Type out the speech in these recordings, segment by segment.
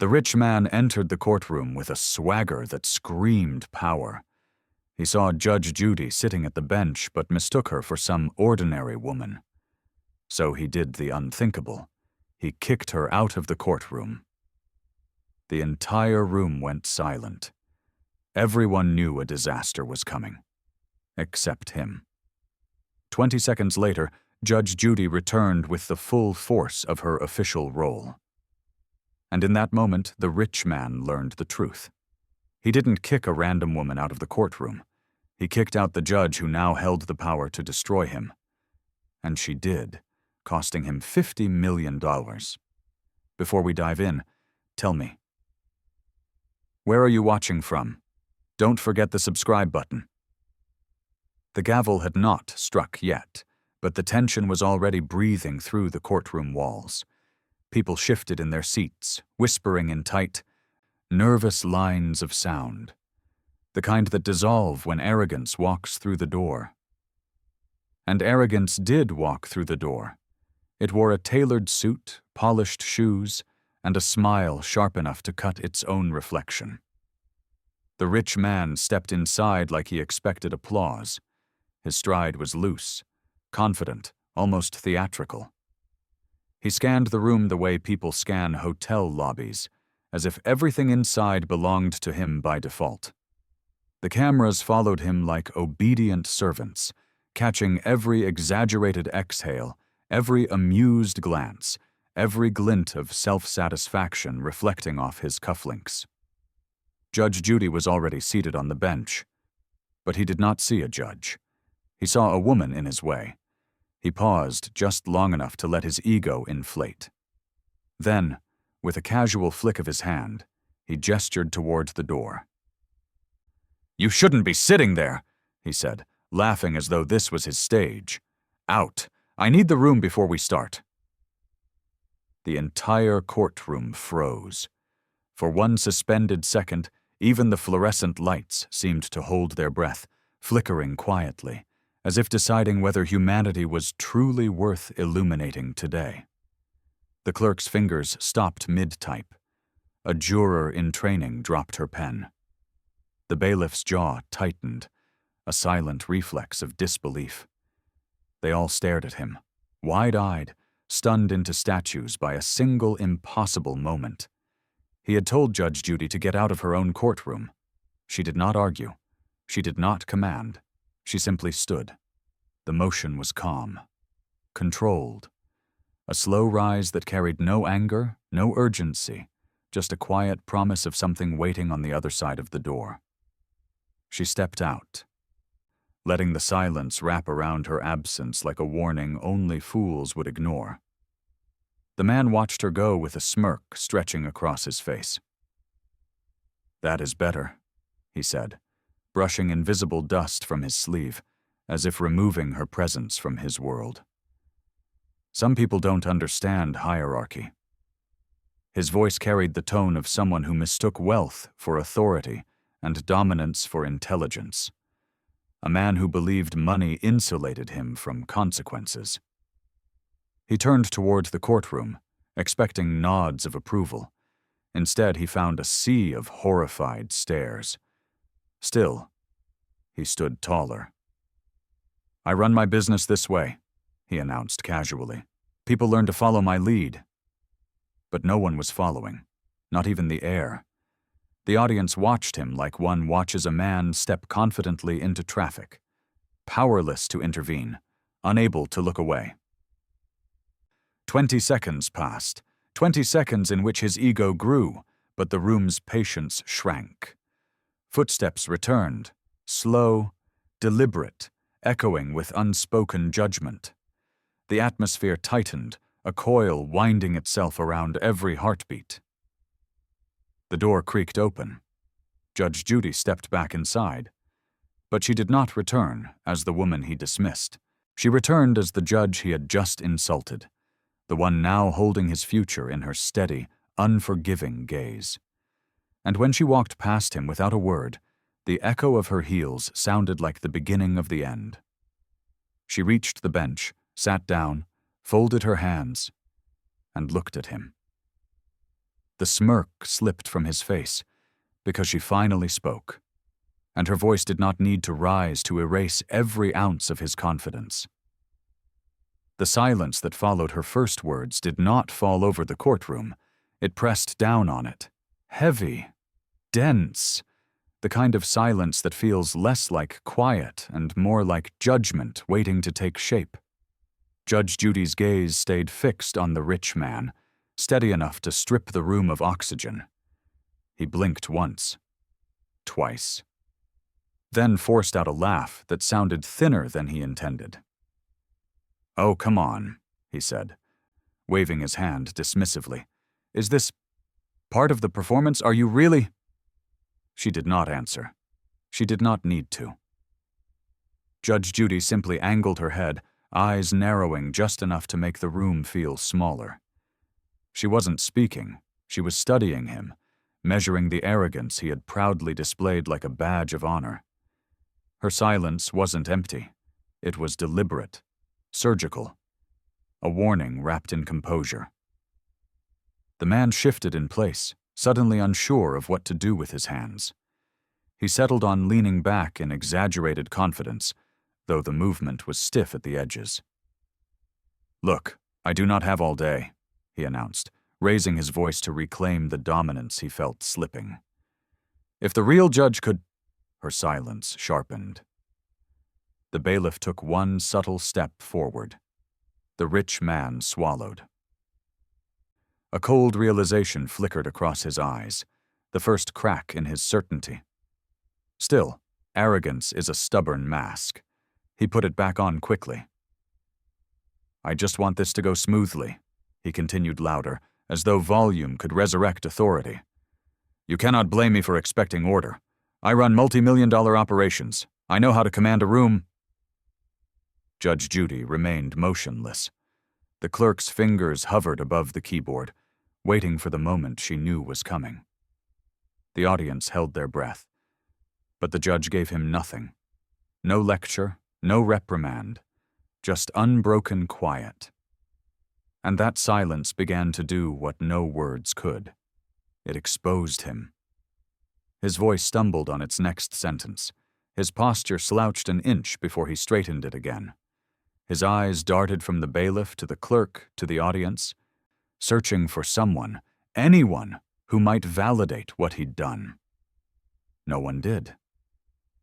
The rich man entered the courtroom with a swagger that screamed power. He saw Judge Judy sitting at the bench but mistook her for some ordinary woman. So he did the unthinkable. He kicked her out of the courtroom. The entire room went silent. Everyone knew a disaster was coming. Except him. 20 seconds later, Judge Judy returned with the full force of her official role. And in that moment, the rich man learned the truth. He didn't kick a random woman out of the courtroom. He kicked out the judge who now held the power to destroy him. And she did, costing him $50 million. Before we dive in, tell me, where are you watching from? Don't forget the subscribe button. The gavel had not struck yet, but the tension was already breathing through the courtroom walls. People shifted in their seats, whispering in tight, nervous lines of sound, the kind that dissolve when arrogance walks through the door. And arrogance did walk through the door. It wore a tailored suit, polished shoes, and a smile sharp enough to cut its own reflection. The rich man stepped inside like he expected applause. His stride was loose, confident, almost theatrical. He scanned the room the way people scan hotel lobbies, as if everything inside belonged to him by default. The cameras followed him like obedient servants, catching every exaggerated exhale, every amused glance, every glint of self-satisfaction reflecting off his cufflinks. Judge Judy was already seated on the bench, but he did not see a judge. He saw a woman in his way. He paused just long enough to let his ego inflate. Then, with a casual flick of his hand, he gestured toward the door. "You shouldn't be sitting there," he said, laughing as though this was his stage. "Out. I need the room before we start." The entire courtroom froze. For one suspended second, even the fluorescent lights seemed to hold their breath, flickering quietly, as if deciding whether humanity was truly worth illuminating today. The clerk's fingers stopped mid-type. A juror in training dropped her pen. The bailiff's jaw tightened, a silent reflex of disbelief. They all stared at him, wide-eyed, stunned into statues by a single impossible moment. He had told Judge Judy to get out of her own courtroom. She did not argue. She did not command. She simply stood. The motion was calm, controlled. A slow rise that carried no anger, no urgency, just a quiet promise of something waiting on the other side of the door. She stepped out, letting the silence wrap around her absence like a warning only fools would ignore. The man watched her go with a smirk stretching across his face. "That is better," he said, brushing invisible dust from his sleeve, as if removing her presence from his world. "Some people don't understand hierarchy." His voice carried the tone of someone who mistook wealth for authority and dominance for intelligence. A man who believed money insulated him from consequences. He turned toward the courtroom, expecting nods of approval. Instead, he found a sea of horrified stares. Still, he stood taller. "I run my business this way," he announced casually. "People learn to follow my lead." But no one was following, not even the air. The audience watched him like one watches a man step confidently into traffic, powerless to intervene, unable to look away. 20 seconds passed, 20 seconds in which his ego grew, but the room's patience shrank. Footsteps returned, slow, deliberate, echoing with unspoken judgment. The atmosphere tightened, a coil winding itself around every heartbeat. The door creaked open. Judge Judy stepped back inside. But she did not return as the woman he dismissed. She returned as the judge he had just insulted, the one now holding his future in her steady, unforgiving gaze. And when she walked past him without a word, the echo of her heels sounded like the beginning of the end. She reached the bench, sat down, folded her hands, and looked at him. The smirk slipped from his face because she finally spoke, and her voice did not need to rise to erase every ounce of his confidence. The silence that followed her first words did not fall over the courtroom. It pressed down on it. Heavy, dense, the kind of silence that feels less like quiet and more like judgment waiting to take shape. Judge Judy's gaze stayed fixed on the rich man, steady enough to strip the room of oxygen. He blinked once, twice, then forced out a laugh that sounded thinner than he intended. "Oh, come on," he said, waving his hand dismissively. "Is this part of the performance? Are you really—" She did not answer. She did not need to. Judge Judy simply angled her head, eyes narrowing just enough to make the room feel smaller. She wasn't speaking. She was studying him, measuring the arrogance he had proudly displayed like a badge of honor. Her silence wasn't empty. It was deliberate, surgical, a warning wrapped in composure. The man shifted in place, suddenly unsure of what to do with his hands. He settled on leaning back in exaggerated confidence, though the movement was stiff at the edges. "Look, I do not have all day," he announced, raising his voice to reclaim the dominance he felt slipping. "If the real judge could—" Her silence sharpened. The bailiff took one subtle step forward. The rich man swallowed. A cold realization flickered across his eyes, the first crack in his certainty. Still, arrogance is a stubborn mask. He put it back on quickly. "I just want this to go smoothly," he continued louder, as though volume could resurrect authority. "You cannot blame me for expecting order. I run multi-million-dollar operations. I know how to command a room." Judge Judy remained motionless. The clerk's fingers hovered above the keyboard, waiting for the moment she knew was coming. The audience held their breath, but the judge gave him nothing. No lecture, no reprimand, just unbroken quiet. And that silence began to do what no words could. It exposed him. His voice stumbled on its next sentence. His posture slouched an inch before he straightened it again. His eyes darted from the bailiff to the clerk to the audience, searching for someone, anyone, who might validate what he'd done. No one did.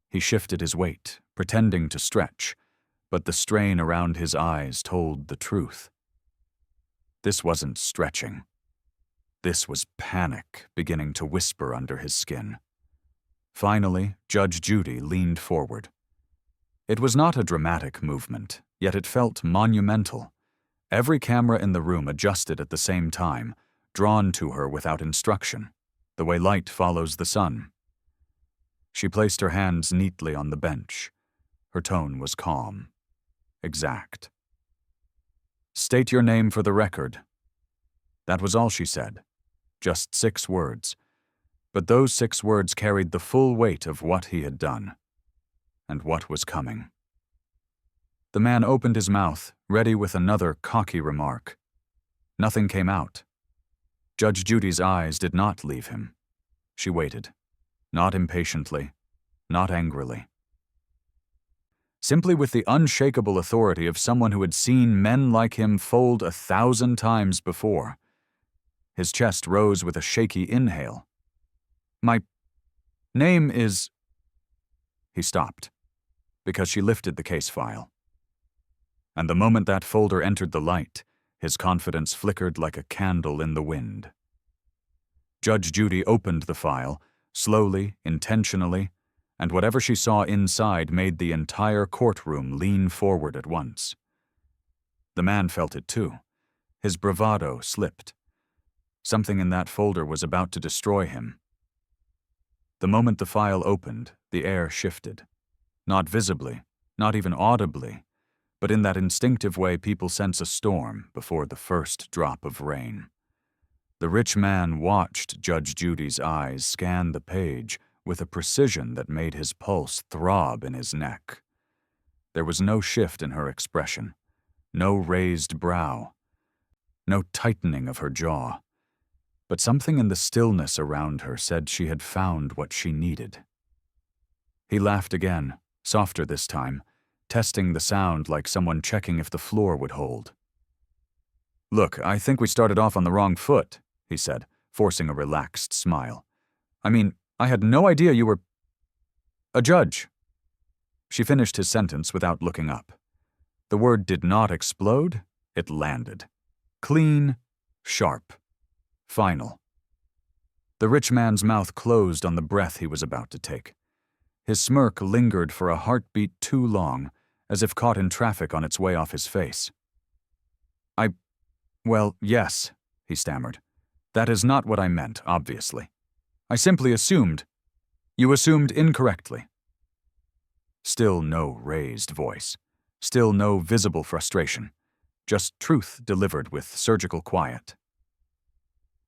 He shifted his weight, pretending to stretch, but the strain around his eyes told the truth. This wasn't stretching. This was panic beginning to whisper under his skin. Finally, Judge Judy leaned forward. It was not a dramatic movement, yet it felt monumental. Every camera in the room adjusted at the same time, drawn to her without instruction, the way light follows the sun. She placed her hands neatly on the bench. Her tone was calm, exact. "State your name for the record." That was all she said, just 6 words. But those 6 words carried the full weight of what he had done, and what was coming. The man opened his mouth, ready with another cocky remark. Nothing came out. Judge Judy's eyes did not leave him. She waited, not impatiently, not angrily. Simply with the unshakable authority of someone who had seen men like him fold 1,000 times before. His chest rose with a shaky inhale. "My name is—" He stopped, because she lifted the case file. And the moment that folder entered the light, his confidence flickered like a candle in the wind. Judge Judy opened the file, slowly, intentionally, and whatever she saw inside made the entire courtroom lean forward at once. The man felt it too. His bravado slipped. Something in that folder was about to destroy him. The moment the file opened, the air shifted. Not visibly, not even audibly, but in that instinctive way people sense a storm before the first drop of rain. The rich man watched Judge Judy's eyes scan the page with a precision that made his pulse throb in his neck. There was no shift in her expression, no raised brow, no tightening of her jaw. but something in the stillness around her said she had found what she needed. He laughed again, softer this time, testing the sound like someone checking if the floor would hold. "Look, I think we started off on the wrong foot," he said, forcing a relaxed smile. "I mean, I had no idea you were a judge." She finished his sentence without looking up. The word did not explode, it landed. Clean, sharp, final. The rich man's mouth closed on the breath he was about to take. His smirk lingered for a heartbeat too long, as if caught in traffic on its way off his face. Well, yes," he stammered. "That is not what I meant, obviously. I simply assumed. You assumed incorrectly." Still no raised voice. Still no visible frustration. Just truth delivered with surgical quiet.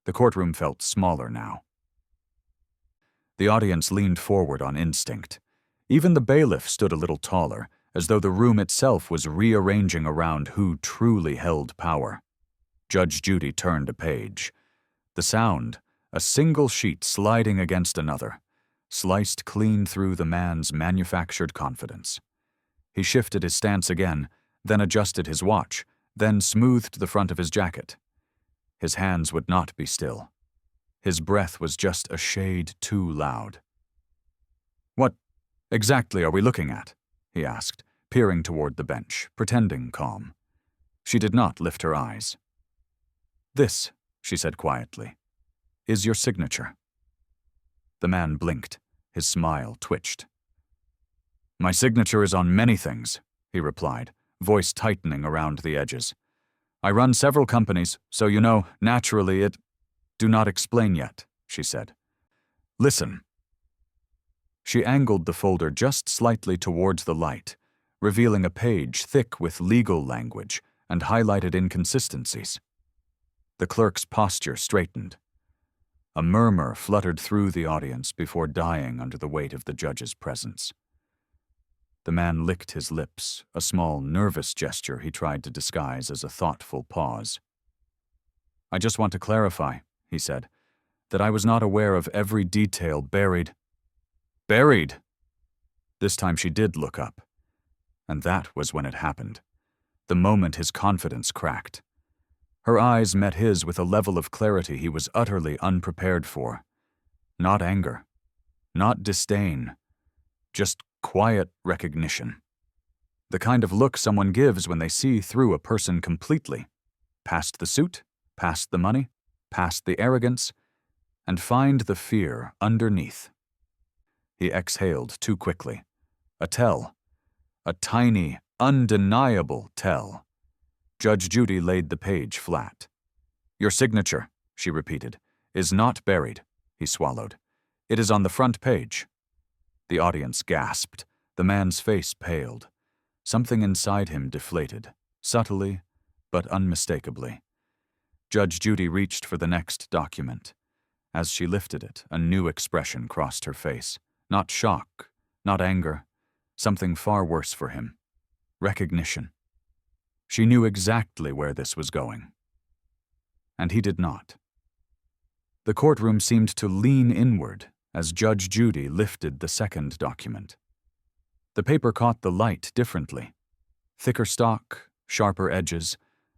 The courtroom felt smaller now. The audience leaned forward on instinct. Even the bailiff stood a little taller, as though the room itself was rearranging around who truly held power. Judge Judy turned a page. The sound, a single sheet sliding against another, sliced clean through the man's manufactured confidence. He shifted his stance again, then adjusted his watch, then smoothed the front of his jacket. His hands would not be still. His breath was just a shade too loud. "What exactly are we looking at?" he asked, peering toward the bench, pretending calm. She did not lift her eyes. "This," she said quietly, "is your signature." The man blinked. His smile twitched. "My signature is on many things," he replied, voice tightening around the edges. "I run several companies, so you know, naturally it—" "Do not explain yet," she said. "Listen." She angled the folder just slightly towards the light, revealing a page thick with legal language and highlighted inconsistencies. The clerk's posture straightened. A murmur fluttered through the audience before dying under the weight of the judge's presence. The man licked his lips, a small, nervous gesture he tried to disguise as a thoughtful pause. "I just want to clarify," he said, "that I was not aware of every detail buried." "Buried!" This time she did look up. And that was when it happened, the moment his confidence cracked. Her eyes met his with a level of clarity he was utterly unprepared for. Not anger. Not disdain. Just quiet recognition. The kind of look someone gives when they see through a person completely. Past the suit, past the money, past the arrogance, and find the fear underneath. He exhaled too quickly. A tell. A tiny, undeniable tell. Judge Judy laid the page flat. "Your signature," she repeated, "is not buried." He swallowed. "It is on the front page." The audience gasped. The man's face paled. Something inside him deflated, subtly, but unmistakably. Judge Judy reached for the next document. As she lifted it, a new expression crossed her face. Not shock, not anger, something far worse for him. Recognition. She knew exactly where this was going. And he did not. The courtroom seemed to lean inward as Judge Judy lifted the second document. The paper caught the light differently. Thicker stock, sharper edges,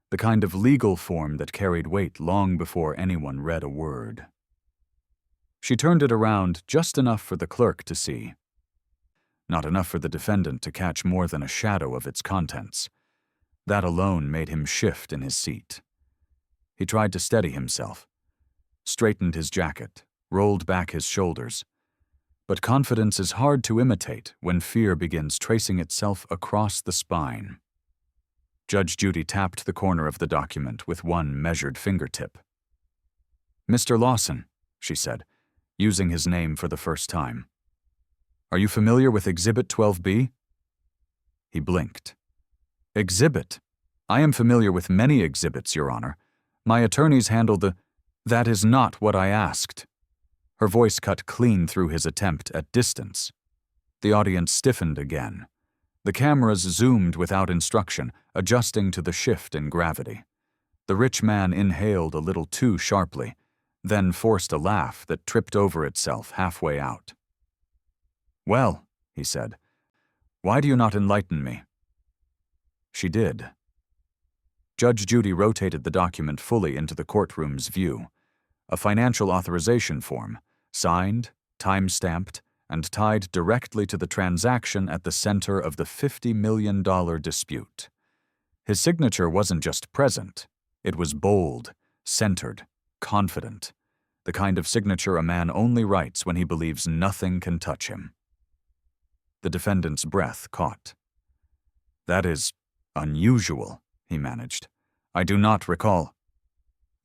the kind of legal form that carried weight long before anyone read a word. She turned it around just enough for the clerk to see. Not enough for the defendant to catch more than a shadow of its contents. That alone made him shift in his seat. He tried to steady himself, straightened his jacket, rolled back his shoulders. But confidence is hard to imitate when fear begins tracing itself across the spine. Judge Judy tapped the corner of the document with one measured fingertip. "Mr. Lawson," she said, using his name for the first time. "Are you familiar with Exhibit 12B?" He blinked. "Exhibit? I am familiar with many exhibits, Your Honor. My attorneys handle the—" "That is not what I asked." Her voice cut clean through his attempt at distance. The audience stiffened again. The cameras zoomed without instruction, adjusting to the shift in gravity. The rich man inhaled a little too sharply, then forced a laugh that tripped over itself halfway out. "Well," he said, "why do you not enlighten me?" She did. Judge Judy rotated the document fully into the courtroom's view. A financial authorization form, signed, time-stamped, and tied directly to the transaction at the center of the $50 million dispute. His signature wasn't just present. It was bold, centered, confident, the kind of signature a man only writes when he believes nothing can touch him. The defendant's breath caught. "That is unusual," he managed. "I do not recall."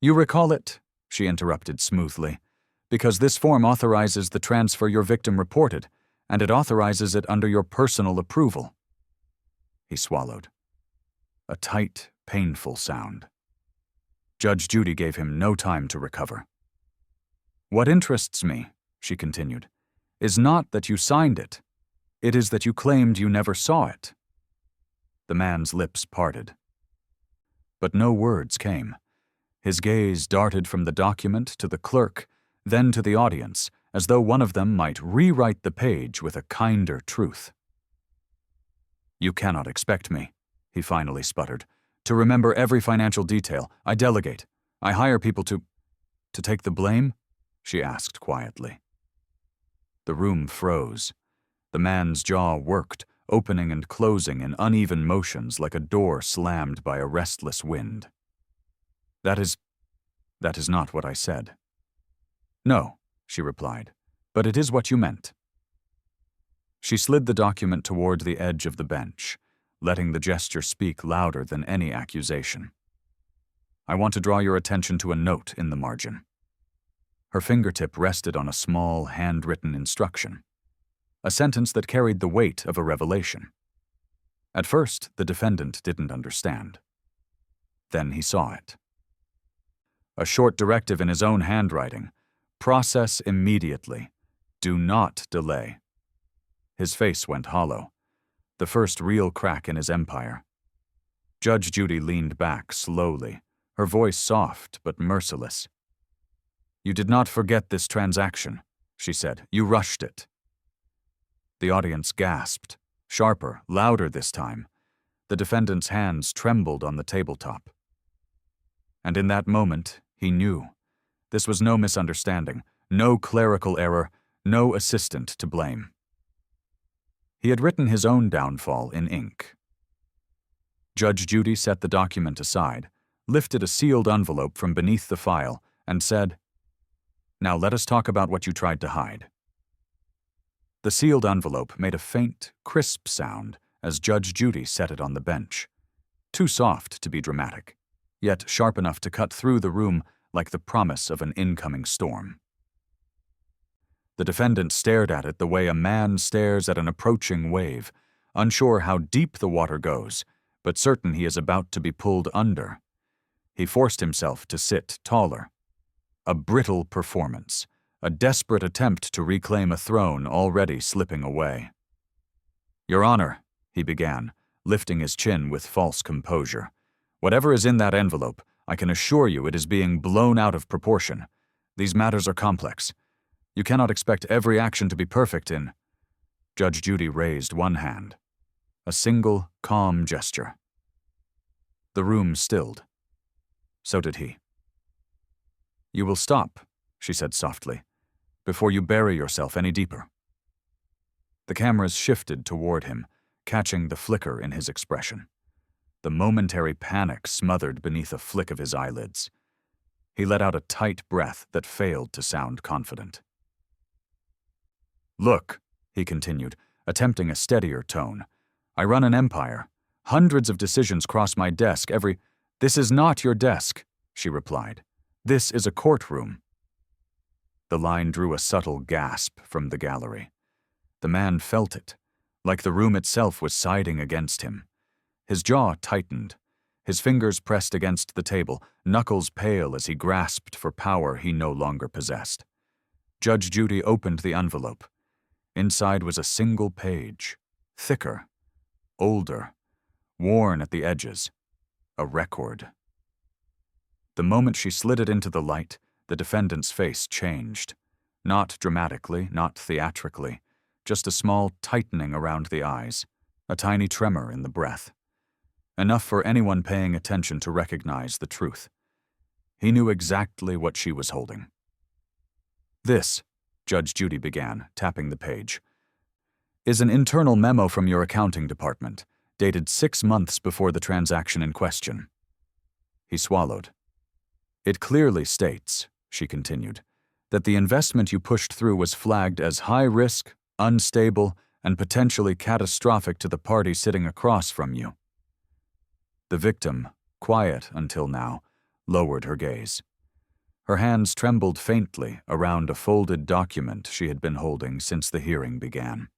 "You recall it," she interrupted smoothly, "because this form authorizes the transfer your victim reported, and it authorizes it under your personal approval." He swallowed. A tight, painful sound. Judge Judy gave him no time to recover. "What interests me," she continued, "is not that you signed it. It is that you claimed you never saw it." The man's lips parted. But no words came. His gaze darted from the document to the clerk, then to the audience, as though one of them might rewrite the page with a kinder truth. "You cannot expect me," he finally sputtered, "to remember every financial detail. I delegate. I hire people to take the blame?" she asked quietly. The room froze. The man's jaw worked, opening and closing in uneven motions like a door slammed by a restless wind. That is not what I said." "No," she replied, "but it is what you meant." She slid the document toward the edge of the bench, letting the gesture speak louder than any accusation. "I want to draw your attention to a note in the margin." Her fingertip rested on a small, handwritten instruction, a sentence that carried the weight of a revelation. At first, the defendant didn't understand. Then he saw it. A short directive in his own handwriting: "Process immediately. Do not delay." His face went hollow, the first real crack in his empire. Judge Judy leaned back slowly, her voice soft but merciless. "You did not forget this transaction," she said. "You rushed it." The audience gasped, sharper, louder this time. The defendant's hands trembled on the tabletop. And in that moment, he knew. This was no misunderstanding, no clerical error, no assistant to blame. He had written his own downfall in ink. Judge Judy set the document aside, lifted a sealed envelope from beneath the file, and said, "Now let us talk about what you tried to hide." The sealed envelope made a faint, crisp sound as Judge Judy set it on the bench. Too soft to be dramatic, yet sharp enough to cut through the room like the promise of an incoming storm. The defendant stared at it the way a man stares at an approaching wave, unsure how deep the water goes, but certain he is about to be pulled under. He forced himself to sit taller. A brittle performance, a desperate attempt to reclaim a throne already slipping away. "Your Honor," he began, lifting his chin with false composure, "whatever is in that envelope, I can assure you it is being blown out of proportion. These matters are complex. You cannot expect every action to be perfect in—" Judge Judy raised one hand. A single, calm gesture. The room stilled. So did he. "You will stop," she said softly, "before you bury yourself any deeper." The cameras shifted toward him, catching the flicker in his expression. The momentary panic smothered beneath a flick of his eyelids. He let out a tight breath that failed to sound confident. "Look," he continued, attempting a steadier tone, "I run an empire. Hundreds of decisions cross my desk every—" "This is not your desk," she replied. "This is a courtroom." The line drew a subtle gasp from the gallery. The man felt it, like the room itself was siding against him. His jaw tightened. His fingers pressed against the table, knuckles pale as he grasped for power he no longer possessed. Judge Judy opened the envelope. Inside was a single page, thicker, older, worn at the edges, a record. The moment she slid it into the light, The defendant's face changed. Not dramatically, not theatrically, just a small tightening around the eyes, a tiny tremor in the breath. Enough for anyone paying attention to recognize the truth. He knew exactly what she was holding. "This," Judge Judy began, tapping the page, "is an internal memo from your accounting department, dated 6 months before the transaction in question." He swallowed. "It clearly states," she continued, "that the investment you pushed through was flagged as high risk, unstable, and potentially catastrophic to the party sitting across from you." The victim, quiet until now, lowered her gaze. Her hands trembled faintly around a folded document she had been holding since the hearing began.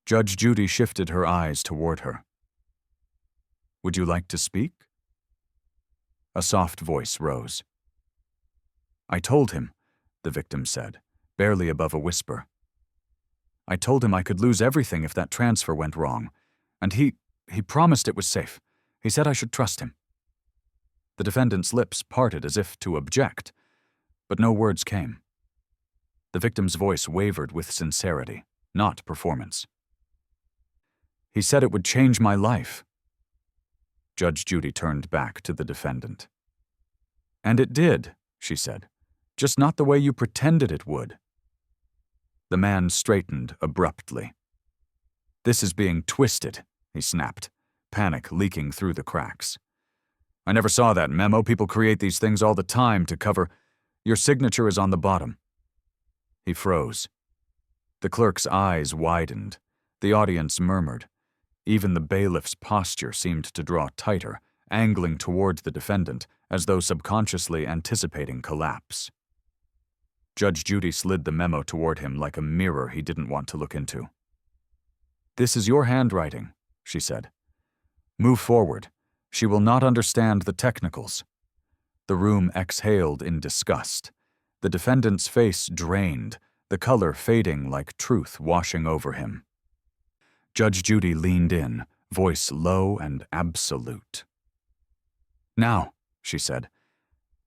Judge Judy shifted her eyes toward her. "Would you like to speak?" A soft voice rose. "I told him," the victim said, barely above a whisper. "I told him I could lose everything if that transfer went wrong, and he promised it was safe. He said I should trust him." The defendant's lips parted as if to object, but no words came. The victim's voice wavered with sincerity, not performance. "He said it would change my life." Judge Judy turned back to the defendant. "And it did," she said, "just not the way you pretended it would." The man straightened abruptly. "This is being twisted," he snapped, panic leaking through the cracks. "I never saw that memo. People create these things all the time to cover. Your signature is on the bottom." He froze. The clerk's eyes widened. The audience murmured. Even the bailiff's posture seemed to draw tighter, angling toward the defendant, as though subconsciously anticipating collapse. Judge Judy slid the memo toward him like a mirror he didn't want to look into. "This is your handwriting," she said. "Move forward. She will not understand the technicals." The room exhaled in disgust. The defendant's face drained, the color fading like truth washing over him. Judge Judy leaned in, voice low and absolute. "Now," she said,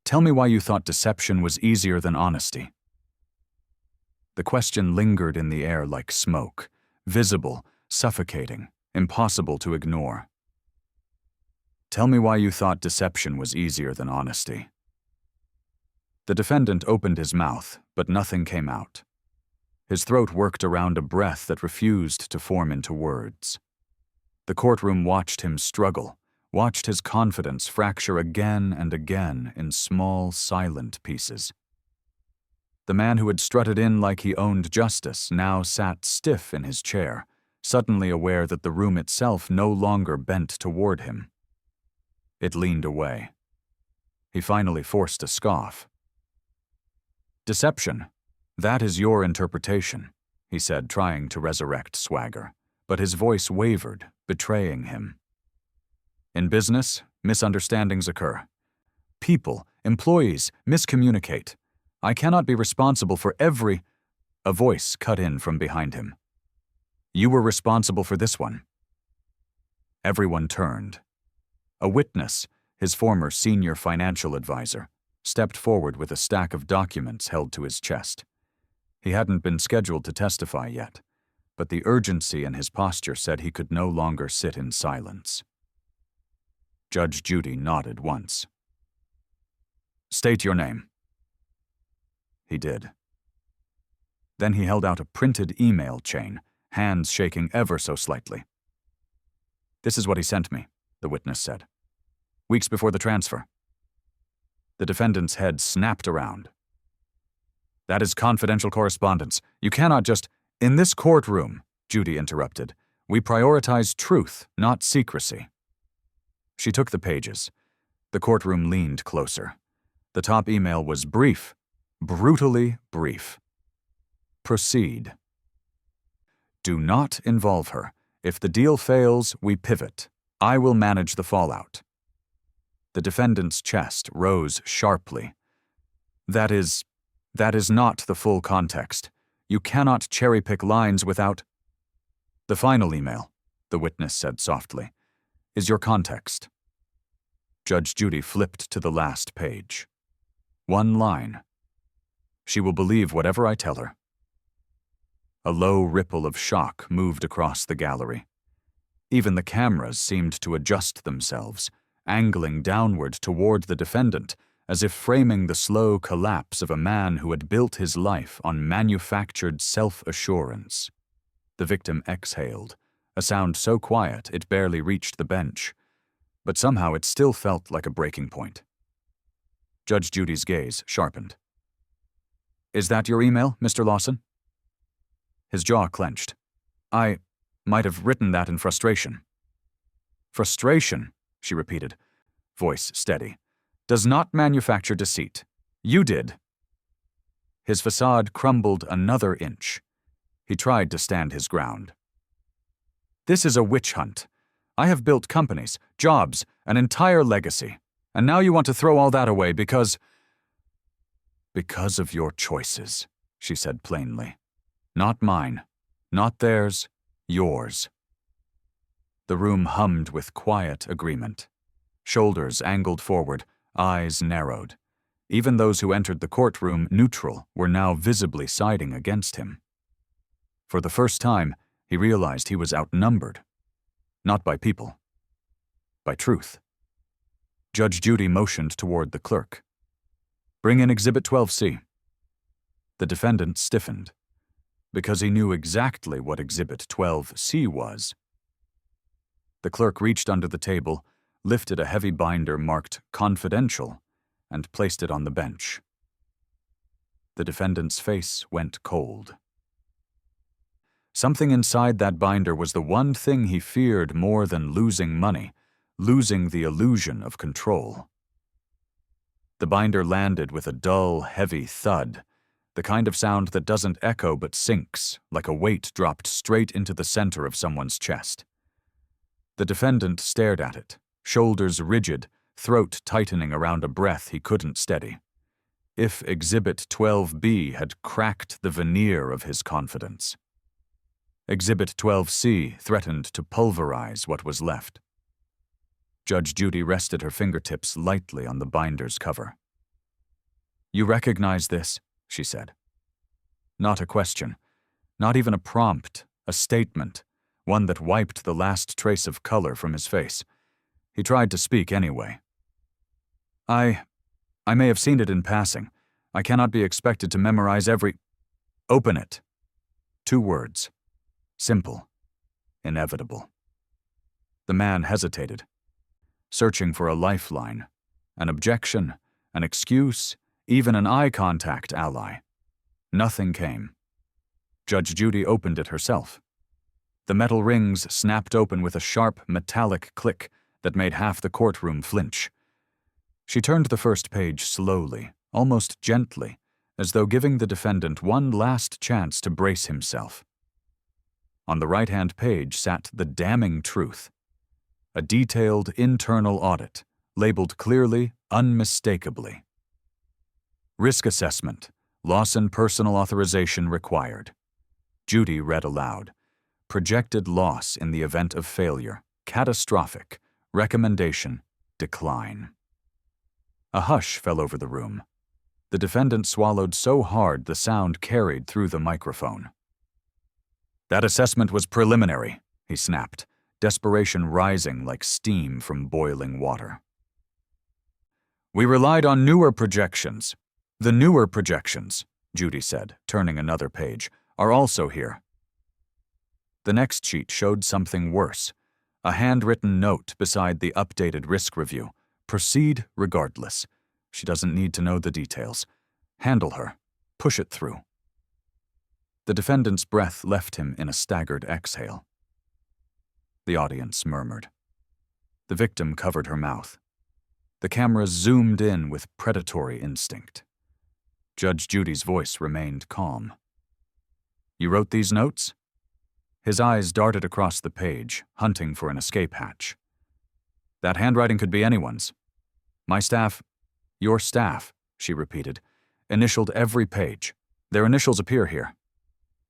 "tell me why you thought deception was easier than honesty." The question lingered in the air like smoke, visible, suffocating, impossible to ignore. "Tell me why you thought deception was easier than honesty." The defendant opened his mouth, but nothing came out. His throat worked around a breath that refused to form into words. The courtroom watched him struggle, watched his confidence fracture again and again in small, silent pieces. The man who had strutted in like he owned justice now sat stiff in his chair, suddenly aware that the room itself no longer bent toward him. It leaned away. He finally forced a scoff. "Deception. That is your interpretation," he said, trying to resurrect swagger, but his voice wavered, betraying him. "In business, misunderstandings occur. People, employees, miscommunicate. I cannot be responsible for every—" A voice cut in from behind him. "You were responsible for this one." Everyone turned. A witness, his former senior financial advisor, stepped forward with a stack of documents held to his chest. He hadn't been scheduled to testify yet, but the urgency in his posture said he could no longer sit in silence. Judge Judy nodded once. "State your name." He did. Then he held out a printed email chain, hands shaking ever so slightly. "This is what he sent me," the witness said. "Weeks before the transfer." The defendant's head snapped around. "That is confidential correspondence. You cannot just—" "In this courtroom," Judy interrupted, "we prioritize truth, not secrecy." She took the pages. The courtroom leaned closer. The top email was brief, brutally brief. "Proceed. Do not involve her. If the deal fails, we pivot. I will manage the fallout." The defendant's chest rose sharply. That is not the full context. You cannot cherry-pick lines without—" "The final email," the witness said softly, "is your context." Judge Judy flipped to the last page. One line. She will believe whatever I tell her. A low ripple of shock moved across the gallery. Even the cameras seemed to adjust themselves, angling downward toward the defendant, as if framing the slow collapse of a man who had built his life on manufactured self-assurance. The victim exhaled, a sound so quiet it barely reached the bench, but somehow it still felt like a breaking point. Judge Judy's gaze sharpened. "Is that your email, Mr. Lawson?" His jaw clenched. "I might have written that in frustration." "Frustration," she repeated, voice steady, "does not manufacture deceit. You did." His facade crumbled another inch. He tried to stand his ground. "This is a witch hunt. I have built companies, jobs, an entire legacy, and now you want to throw all that away because of your choices," she said plainly. "Not mine, not theirs, yours." The room hummed with quiet agreement. Shoulders angled forward, eyes narrowed. Even those who entered the courtroom neutral were now visibly siding against him. For the first time, he realized he was outnumbered. Not by people. By truth. Judge Judy motioned toward the clerk. "Bring in Exhibit 12C." The defendant stiffened, because he knew exactly what Exhibit 12C was. The clerk reached under the table, lifted a heavy binder marked "Confidential," and placed it on the bench. The defendant's face went cold. Something inside that binder was the one thing he feared more than losing money, losing the illusion of control. The binder landed with a dull, heavy thud, the kind of sound that doesn't echo but sinks, like a weight dropped straight into the center of someone's chest. The defendant stared at it, shoulders rigid, throat tightening around a breath he couldn't steady. If Exhibit 12B had cracked the veneer of his confidence. Exhibit 12C threatened to pulverize what was left. Judge Judy rested her fingertips lightly on the binder's cover. "You recognize this?" she said. Not a question, not even a prompt, a statement, one that wiped the last trace of color from his face. He tried to speak anyway. I may have seen it in passing. I cannot be expected to memorize every—" "Open it." 2 words. Simple. Inevitable. The man hesitated, searching for a lifeline, an objection, an excuse, even an eye contact ally. Nothing came. Judge Judy opened it herself. The metal rings snapped open with a sharp, metallic click that made half the courtroom flinch. She turned the first page slowly, almost gently, as though giving the defendant one last chance to brace himself. On the right-hand page sat the damning truth. A detailed internal audit, labeled clearly, unmistakably. Risk assessment, Lawson personal authorization required. Judy read aloud. Projected loss in the event of failure, catastrophic. Recommendation, decline. A hush fell over the room. The defendant swallowed so hard the sound carried through the microphone. "That assessment was preliminary," he snapped, desperation rising like steam from boiling water. "We relied on newer projections. The newer projections," Judy said, turning another page, "are also here." The next sheet showed something worse, a handwritten note beside the updated risk review. Proceed regardless. She doesn't need to know the details. Handle her. Push it through. The defendant's breath left him in a staggered exhale. The audience murmured. The victim covered her mouth. The cameras zoomed in with predatory instinct. Judge Judy's voice remained calm. "You wrote these notes?" His eyes darted across the page, hunting for an escape hatch. "That handwriting could be anyone's. My staff, your staff," she repeated, "initialed every page. Their initials appear here."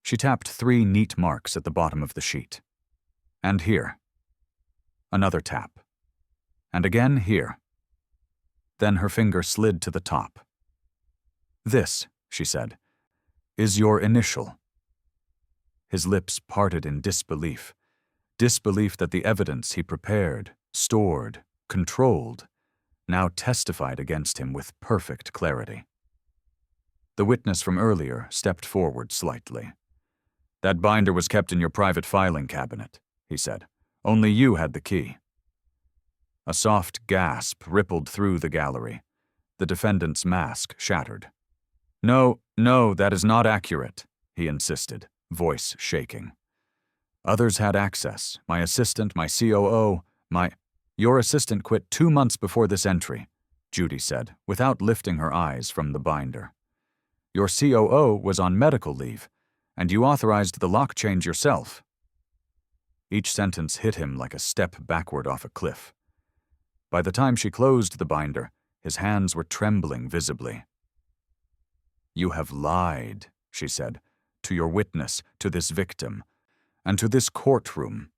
She tapped 3 neat marks at the bottom of the sheet. "And here." Another tap. "And again here." Then her finger slid to the top. This, she said, is your initial. His lips parted in disbelief. Disbelief that the evidence he prepared, stored, controlled, now testified against him with perfect clarity. The witness from earlier stepped forward slightly. That binder was kept in your private filing cabinet, he said. Only you had the key. A soft gasp rippled through the gallery. The defendant's mask shattered. No, that is not accurate, he insisted, voice shaking. Others had access. My assistant, my COO, Your assistant quit 2 months before this entry, Judy said, without lifting her eyes from the binder. Your COO was on medical leave, and you authorized the lock change yourself. Each sentence hit him like a step backward off a cliff. By the time she closed the binder, his hands were trembling visibly. You have lied, she said, to your witness, to this victim, and to this courtroom.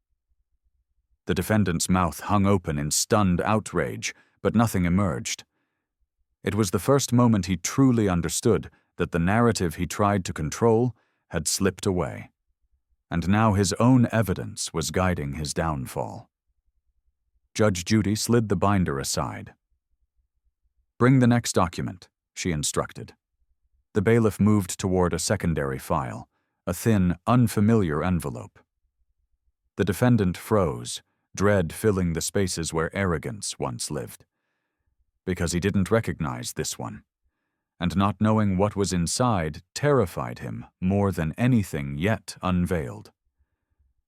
The defendant's mouth hung open in stunned outrage, but nothing emerged. It was the first moment he truly understood that the narrative he tried to control had slipped away, and now his own evidence was guiding his downfall. Judge Judy slid the binder aside. Bring the next document, she instructed. The bailiff moved toward a secondary file, a thin, unfamiliar envelope. The defendant froze, dread filling the spaces where arrogance once lived. Because he didn't recognize this one, and not knowing what was inside terrified him more than anything yet unveiled.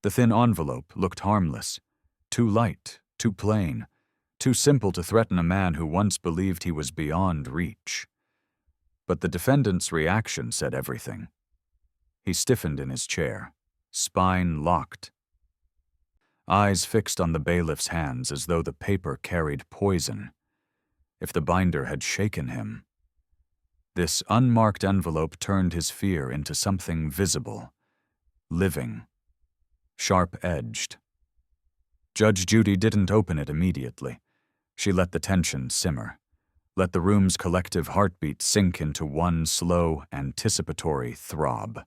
The thin envelope looked harmless, too light, too plain, too simple to threaten a man who once believed he was beyond reach. But the defendant's reaction said everything. He stiffened in his chair, spine locked. Eyes fixed on the bailiff's hands as though the paper carried poison. If the binder had shaken him. This unmarked envelope turned his fear into something visible, living, sharp-edged. Judge Judy didn't open it immediately. She let the tension simmer, let the room's collective heartbeat sink into one slow, anticipatory throb.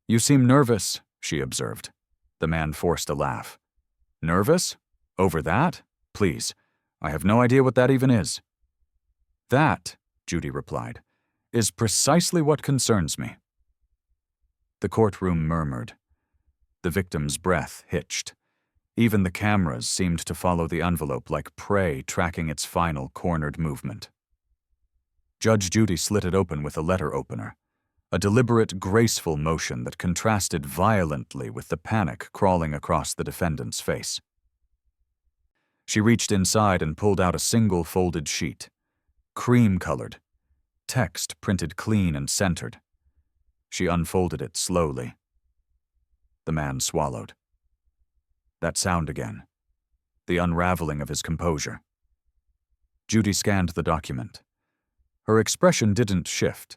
You seem nervous, she observed. The man forced a laugh. Nervous? Over that? Please, I have no idea what that even is. That, Judy replied, is precisely what concerns me. The courtroom murmured. The victim's breath hitched. Even the cameras seemed to follow the envelope like prey tracking its final cornered movement. Judge Judy slit it open with a letter opener, a deliberate, graceful motion that contrasted violently with the panic crawling across the defendant's face. She reached inside and pulled out a single folded sheet, cream-colored, text printed clean and centered. She unfolded it slowly. The man swallowed. That sound again, the unraveling of his composure. Judy scanned the document. Her expression didn't shift,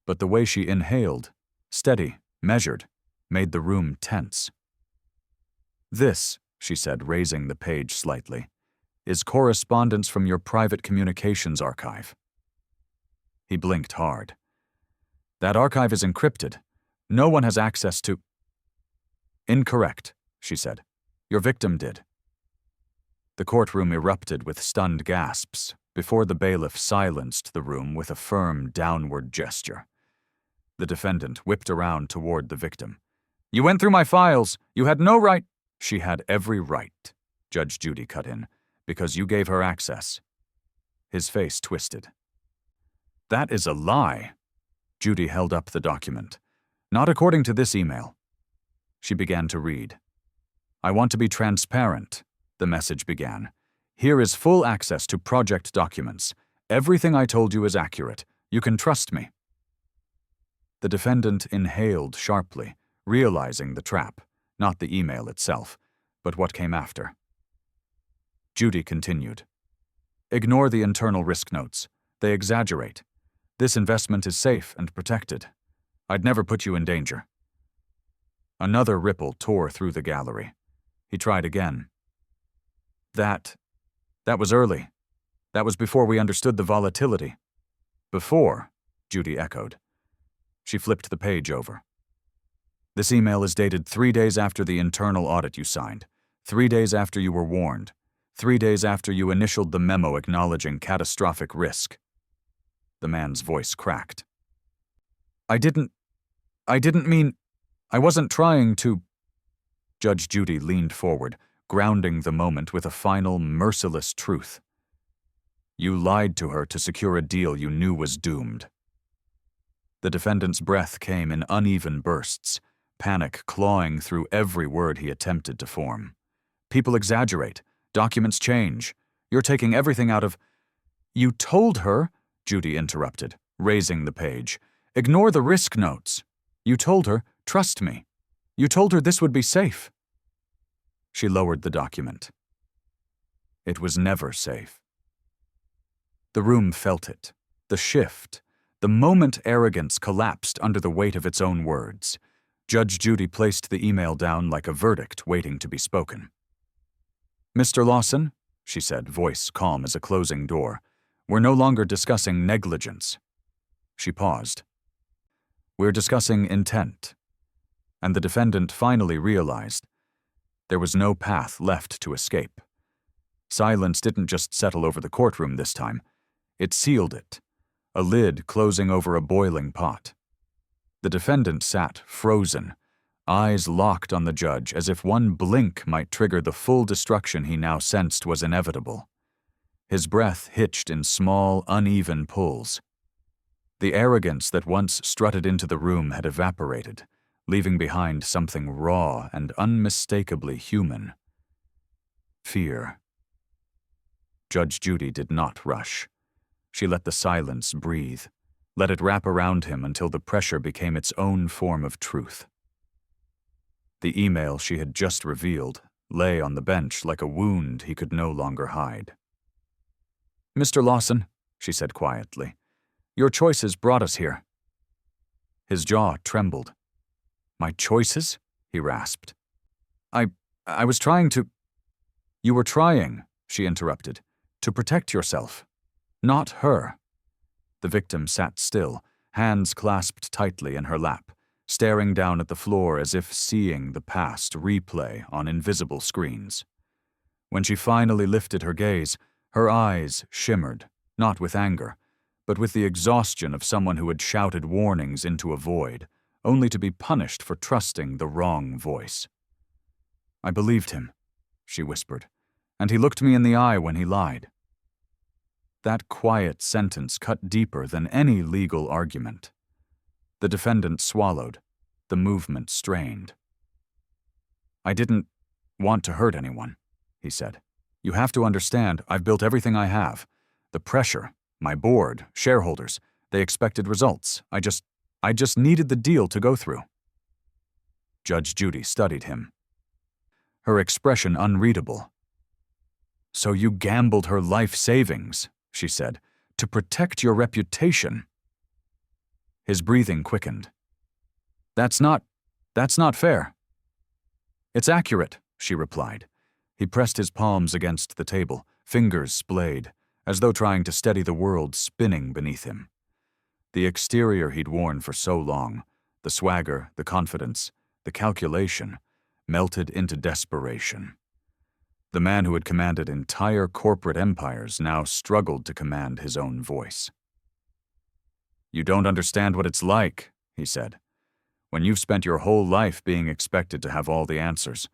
but the way she inhaled, steady, measured, made the room tense. This, she said, raising the page slightly, is correspondence from your private communications archive. He blinked hard. That archive is encrypted. No one has access to... Incorrect, she said. Your victim did. The courtroom erupted with stunned gasps before the bailiff silenced the room with a firm downward gesture. The defendant whipped around toward the victim. You went through my files. You had no right. She had every right, Judge Judy cut in, because you gave her access. His face twisted. That is a lie. Judy held up the document. Not according to this email. She began to read. I want to be transparent, the message began. Here is full access to project documents. Everything I told you is accurate. You can trust me. The defendant inhaled sharply, realizing the trap, not the email itself, but what came after. Judy continued. Ignore the internal risk notes. They exaggerate. This investment is safe and protected. I'd never put you in danger. Another ripple tore through the gallery. He tried again. That was early. That was before we understood the volatility. Before, Judy echoed. She flipped the page over. This email is dated 3 days after the internal audit you signed, 3 days after you were warned, 3 days after you initialed the memo acknowledging catastrophic risk. The man's voice cracked. I didn't mean, I wasn't trying to. Judge Judy leaned forward, grounding the moment with a final, merciless truth. You lied to her to secure a deal you knew was doomed. The defendant's breath came in uneven bursts, panic clawing through every word he attempted to form. People exaggerate. Documents change. You're taking everything out of. You told her, Judy interrupted, raising the page. Ignore the risk notes. You told her, trust me. You told her this would be safe. She lowered the document. It was never safe. The room felt it. The shift. The moment arrogance collapsed under the weight of its own words. Judge Judy placed the email down like a verdict waiting to be spoken. Mr. Lawson, she said, voice calm as a closing door, we're no longer discussing negligence. She paused. We're discussing intent. And the defendant finally realized there was no path left to escape. Silence didn't just settle over the courtroom this time. It sealed it, a lid closing over a boiling pot. The defendant sat frozen, eyes locked on the judge as if one blink might trigger the full destruction he now sensed was inevitable. His breath hitched in small, uneven pulls. The arrogance that once strutted into the room had evaporated, leaving behind something raw and unmistakably human. Fear. Judge Judy did not rush. She let the silence breathe, let it wrap around him until the pressure became its own form of truth. The email she had just revealed lay on the bench like a wound he could no longer hide. Mr. Lawson, she said quietly, your choices brought us here. His jaw trembled. My choices? He rasped. I was trying to. You were trying, she interrupted, to protect yourself. Not her. The victim sat still, hands clasped tightly in her lap, staring down at the floor as if seeing the past replay on invisible screens. When she finally lifted her gaze, her eyes shimmered, not with anger, but with the exhaustion of someone who had shouted warnings into a void, only to be punished for trusting the wrong voice. I believed him, she whispered, and he looked me in the eye when he lied. That quiet sentence cut deeper than any legal argument. The defendant swallowed, the movement strained. I didn't want to hurt anyone, he said. You have to understand, I've built everything I have. The pressure, my board, shareholders, they expected results. I just needed the deal to go through. Judge Judy studied him, her expression unreadable. So you gambled her life savings, she said, to protect your reputation. His breathing quickened. That's not fair. It's accurate, she replied. He pressed his palms against the table, fingers splayed, as though trying to steady the world spinning beneath him. The exterior he'd worn for so long, the swagger, the confidence, the calculation, melted into desperation. The man who had commanded entire corporate empires now struggled to command his own voice. You don't understand what it's like, he said, when you've spent your whole life being expected to have all the answers,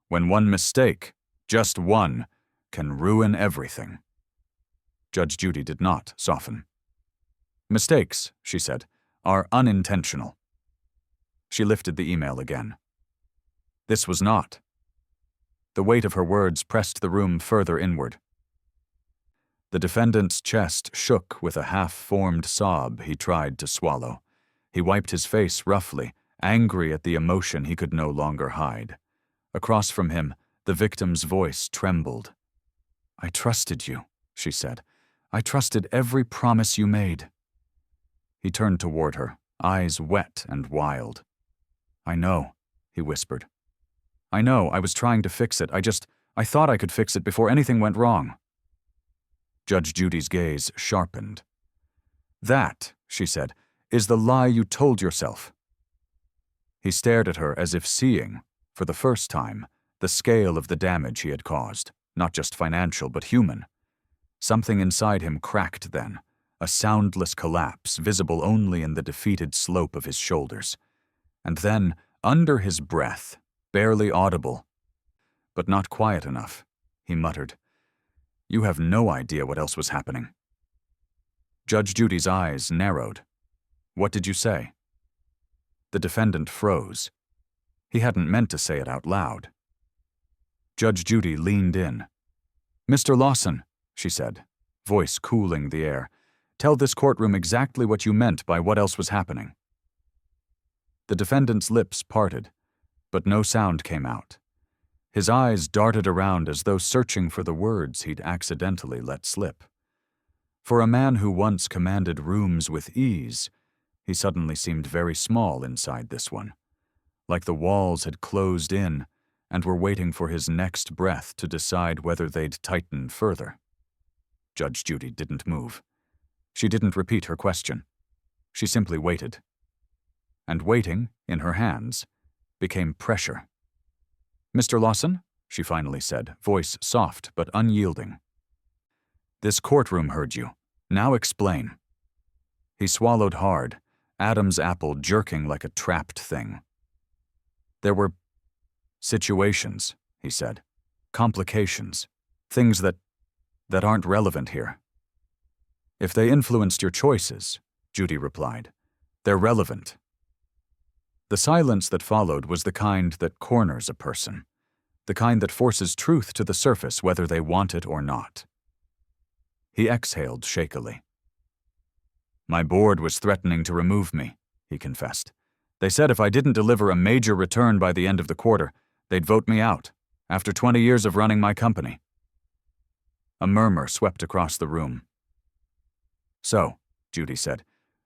when one mistake, just one, can ruin everything. Judge Judy did not soften. Mistakes, she said, are unintentional. She lifted the email again. This was not. The weight of her words pressed the room further inward. The defendant's chest shook with a half-formed sob he tried to swallow. He wiped his face roughly, angry at the emotion he could no longer hide. Across from him, the victim's voice trembled. I trusted you, she said. I trusted every promise you made. He turned toward her, eyes wet and wild. I know, he whispered. I know, I was trying to fix it. I thought I could fix it before anything went wrong. Judge Judy's gaze sharpened. That, she said, is the lie you told yourself." He stared at her as if seeing, for the first time, the scale of the damage he had caused, not just financial but human. Something inside him cracked then, a soundless collapse visible only in the defeated slope of his shoulders. And then, under his breath, barely audible, but not quiet enough, he muttered, "You have no idea what else was happening." Judge Judy's eyes narrowed. "What did you say?" The defendant froze. He hadn't meant to say it out loud. Judge Judy leaned in. "Mr. Lawson," she said, voice cooling the air, "tell this courtroom exactly what you meant by what else was happening." The defendant's lips parted, but no sound came out. His eyes darted around as though searching for the words he'd accidentally let slip. For a man who once commanded rooms with ease, he suddenly seemed very small inside this one, like the walls had closed in and were waiting for his next breath to decide whether they'd tighten further. Judge Judy didn't move. She didn't repeat her question. She simply waited. And waiting, in her hands, became pressure. "Mr. Lawson," she finally said, voice soft but unyielding. "This courtroom heard you. Now explain." He swallowed hard, Adam's apple jerking like a trapped thing. "There were situations," he said. "Complications. Things that aren't relevant here." "If they influenced your choices," Judy replied, "they're relevant." The silence that followed was the kind that corners a person, the kind that forces truth to the surface whether they want it or not. He exhaled shakily. "My board was threatening to remove me," he confessed. "They said if I didn't deliver a major return by the end of the quarter, they'd vote me out, after 20 years of running my company." A murmur swept across the room. "So," Judy said,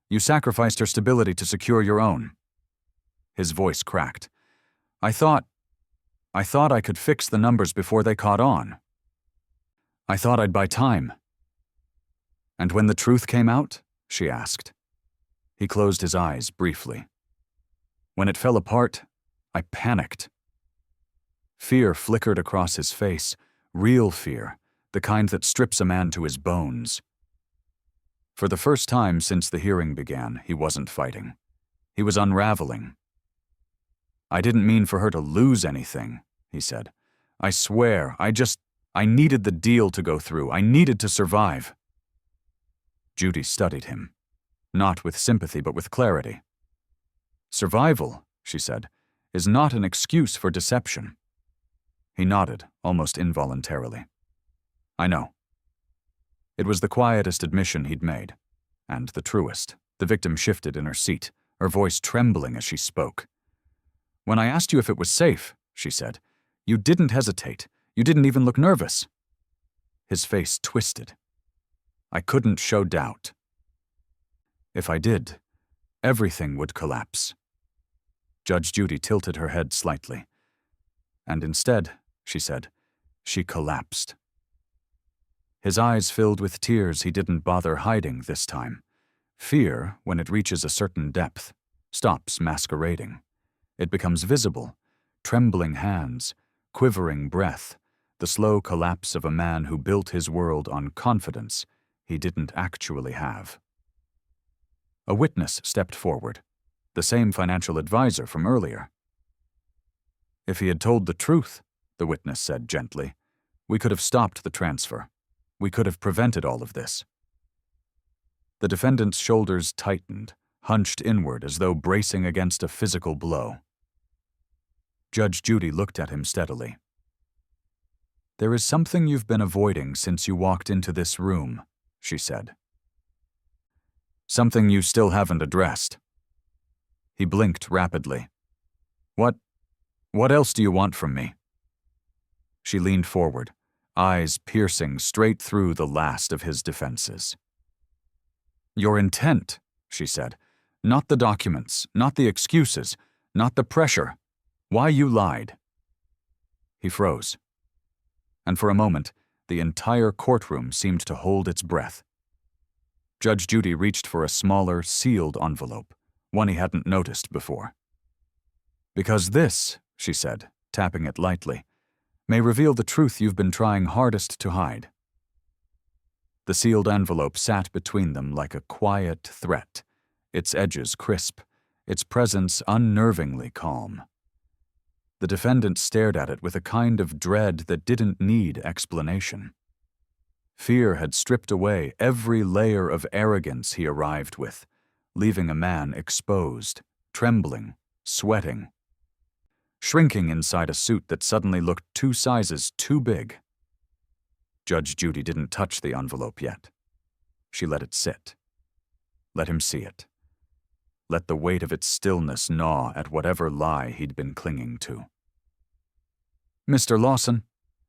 "you sacrificed her stability to secure your own." His voice cracked. I thought I could fix the numbers before they caught on. I thought I'd buy time." "And when the truth came out?" she asked. He closed his eyes briefly. "When it fell apart, I panicked." Fear flickered across his face, real fear, the kind that strips a man to his bones. For the first time since the hearing began, he wasn't fighting. He was unraveling. "I didn't mean for her to lose anything," he said. "I swear, I needed the deal to go through. I needed to survive." Judy studied him, not with sympathy but with clarity. "Survival," she said, "is not an excuse for deception." He nodded, almost involuntarily. "I know." It was the quietest admission he'd made, and the truest. The victim shifted in her seat, her voice trembling as she spoke. "When I asked you if it was safe," she said, "you didn't hesitate. You didn't even look nervous." His face twisted. "I couldn't show doubt. If I did, everything would collapse." Judge Judy tilted her head slightly. "And instead," she said, "she collapsed." His eyes filled with tears he didn't bother hiding this time. Fear, when it reaches a certain depth, stops masquerading. It becomes visible, trembling hands, quivering breath, the slow collapse of a man who built his world on confidence he didn't actually have. A witness stepped forward, the same financial advisor from earlier. "If he had told the truth," the witness said gently, "we could have stopped the transfer. We could have prevented all of this." The defendant's shoulders tightened, hunched inward as though bracing against a physical blow. Judge Judy looked at him steadily. "There is something you've been avoiding since you walked into this room," she said. "Something you still haven't addressed." He blinked rapidly. What else do you want from me?" She leaned forward, eyes piercing straight through the last of his defenses. "Your intent," she said. "Not the documents, not the excuses, not the pressure. Why you lied." He froze. And for a moment, the entire courtroom seemed to hold its breath. Judge Judy reached for a smaller, sealed envelope, one he hadn't noticed before. "Because this," she said, tapping it lightly, "may reveal the truth you've been trying hardest to hide." The sealed envelope sat between them like a quiet threat, its edges crisp, its presence unnervingly calm. The defendant stared at it with a kind of dread that didn't need explanation. Fear had stripped away every layer of arrogance he arrived with, leaving a man exposed, trembling, sweating, shrinking inside a suit that suddenly looked 2 sizes too big. Judge Judy didn't touch the envelope yet. She let it sit. Let him see it. Let the weight of its stillness gnaw at whatever lie he'd been clinging to. "Mr. Lawson,"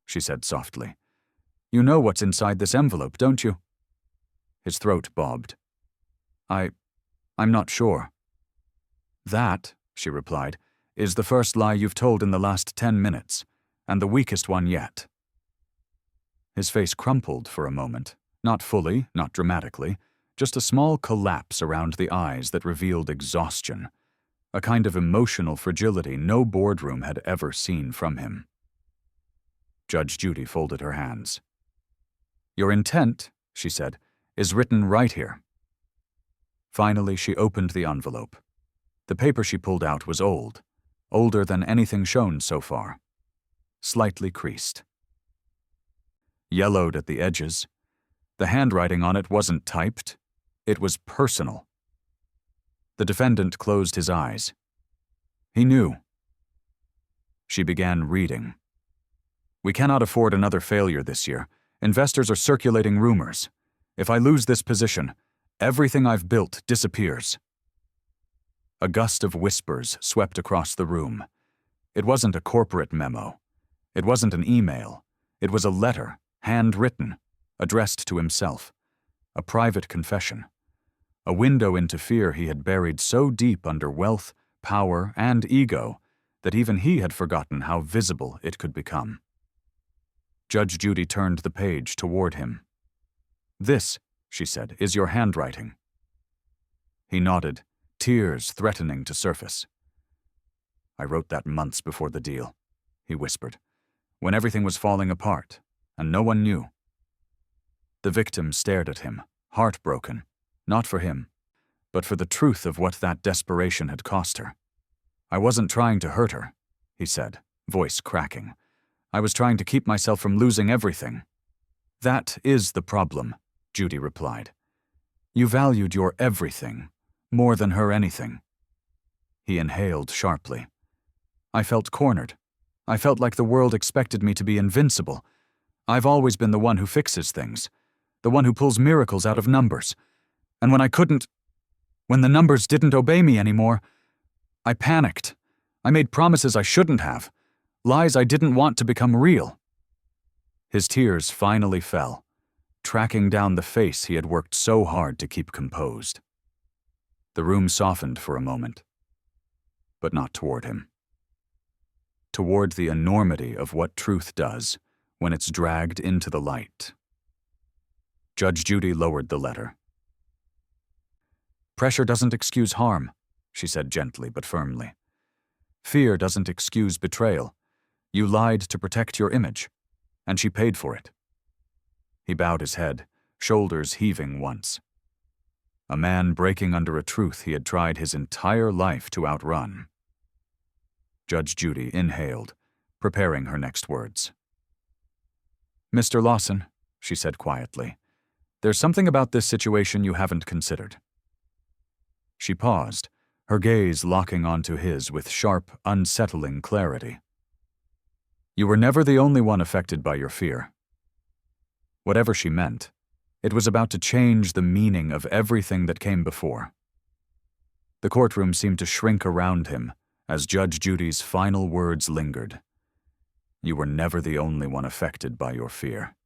she said softly, "you know what's inside this envelope, don't you?" His throat bobbed. I'm not sure." "That," she replied, "is the first lie you've told in the last 10 minutes, and the weakest one yet." His face crumpled for a moment, not fully, not dramatically, just a small collapse around the eyes that revealed exhaustion, a kind of emotional fragility no boardroom had ever seen from him. Judge Judy folded her hands. "Your intent," she said, "is written right here." Finally, she opened the envelope. The paper she pulled out was old, older than anything shown so far, slightly creased. Yellowed at the edges, the handwriting on it wasn't typed, it was personal. The defendant closed his eyes. He knew. She began reading. "We cannot afford another failure this year. Investors are circulating rumors. If I lose this position, everything I've built disappears." A gust of whispers swept across the room. It wasn't a corporate memo. It wasn't an email. It was a letter, handwritten, addressed to himself. A private confession. A window into fear he had buried so deep under wealth, power, and ego that even he had forgotten how visible it could become. Judge Judy turned the page toward him. "This," she said, "is your handwriting." He nodded, tears threatening to surface. "I wrote that months before the deal," he whispered, "when everything was falling apart, and no one knew." The victim stared at him, heartbroken, not for him, but for the truth of what that desperation had cost her. "I wasn't trying to hurt her," he said, voice cracking. "I was trying to keep myself from losing everything." "That is the problem," Judy replied. "You valued your everything, more than her anything." He inhaled sharply. "I felt cornered. I felt like the world expected me to be invincible. I've always been the one who fixes things, the one who pulls miracles out of numbers. And when the numbers didn't obey me anymore, I panicked. I made promises I shouldn't have, lies I didn't want to become real." His tears finally fell, tracking down the face he had worked so hard to keep composed. The room softened for a moment, but not toward him. Toward the enormity of what truth does when it's dragged into the light. Judge Judy lowered the letter. "Pressure doesn't excuse harm," she said gently but firmly. "Fear doesn't excuse betrayal. You lied to protect your image, and she paid for it." He bowed his head, shoulders heaving once. A man breaking under a truth he had tried his entire life to outrun. Judge Judy inhaled, preparing her next words. "Mr. Lawson," she said quietly, "there's something about this situation you haven't considered." She paused, her gaze locking onto his with sharp, unsettling clarity. "You were never the only one affected by your fear." Whatever she meant, it was about to change the meaning of everything that came before. The courtroom seemed to shrink around him as Judge Judy's final words lingered. "You were never the only one affected by your fear."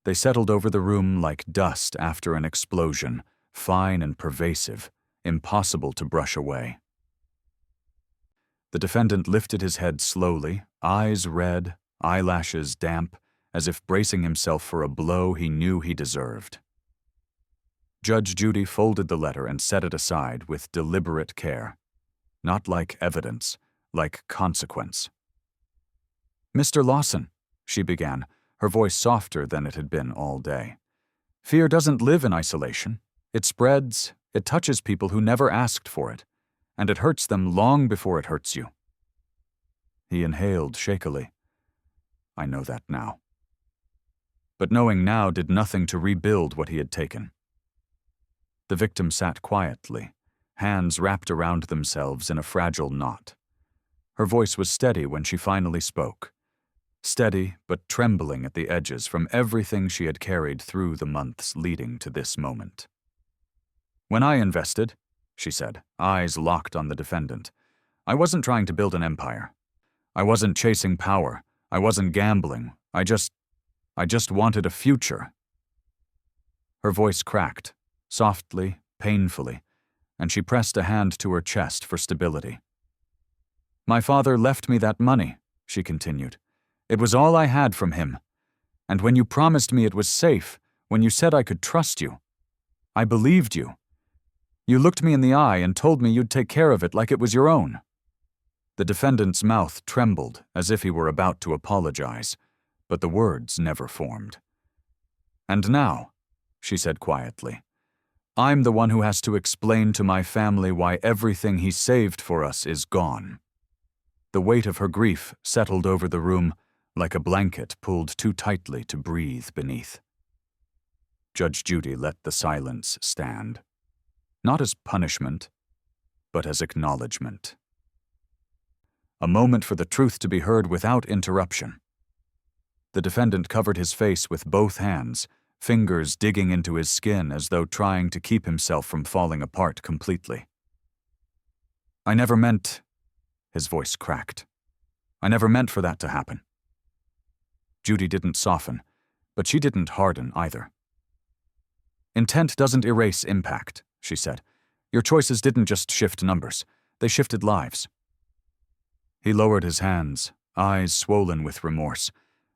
They settled over the room like dust after an explosion, fine and pervasive, impossible to brush away. The defendant lifted his head slowly, eyes red, eyelashes damp, as if bracing himself for a blow he knew he deserved. Judge Judy folded the letter and set it aside with deliberate care. Not like evidence, like consequence. "Mr. Lawson," she began, her voice softer than it had been all day. "Fear doesn't live in isolation. It spreads, it touches people who never asked for it, and it hurts them long before it hurts you." He inhaled shakily. "I know that now." But knowing now did nothing to rebuild what he had taken. The victim sat quietly, hands wrapped around themselves in a fragile knot. Her voice was steady when she finally spoke. Steady, but trembling at the edges from everything she had carried through the months leading to this moment. "When I invested," she said, eyes locked on the defendant, "I wasn't trying to build an empire. I wasn't chasing power. I wasn't gambling. I just wanted a future." Her voice cracked, softly, painfully, and she pressed a hand to her chest for stability. "My father left me that money," she continued. "It was all I had from him. And when you promised me it was safe, when you said I could trust you, I believed you. You looked me in the eye and told me you'd take care of it like it was your own." The defendant's mouth trembled as if he were about to apologize, but the words never formed. "And now," she said quietly, "I'm the one who has to explain to my family why everything he saved for us is gone." The weight of her grief settled over the room like a blanket pulled too tightly to breathe beneath. Judge Judy let the silence stand, not as punishment, but as acknowledgement. A moment for the truth to be heard without interruption. The defendant covered his face with both hands, fingers digging into his skin as though trying to keep himself from falling apart completely. "I never meant," his voice cracked, "I never meant for that to happen." Judy didn't soften, but she didn't harden either. "Intent doesn't erase impact," she said. "Your choices didn't just shift numbers, they shifted lives." He lowered his hands, eyes swollen with remorse,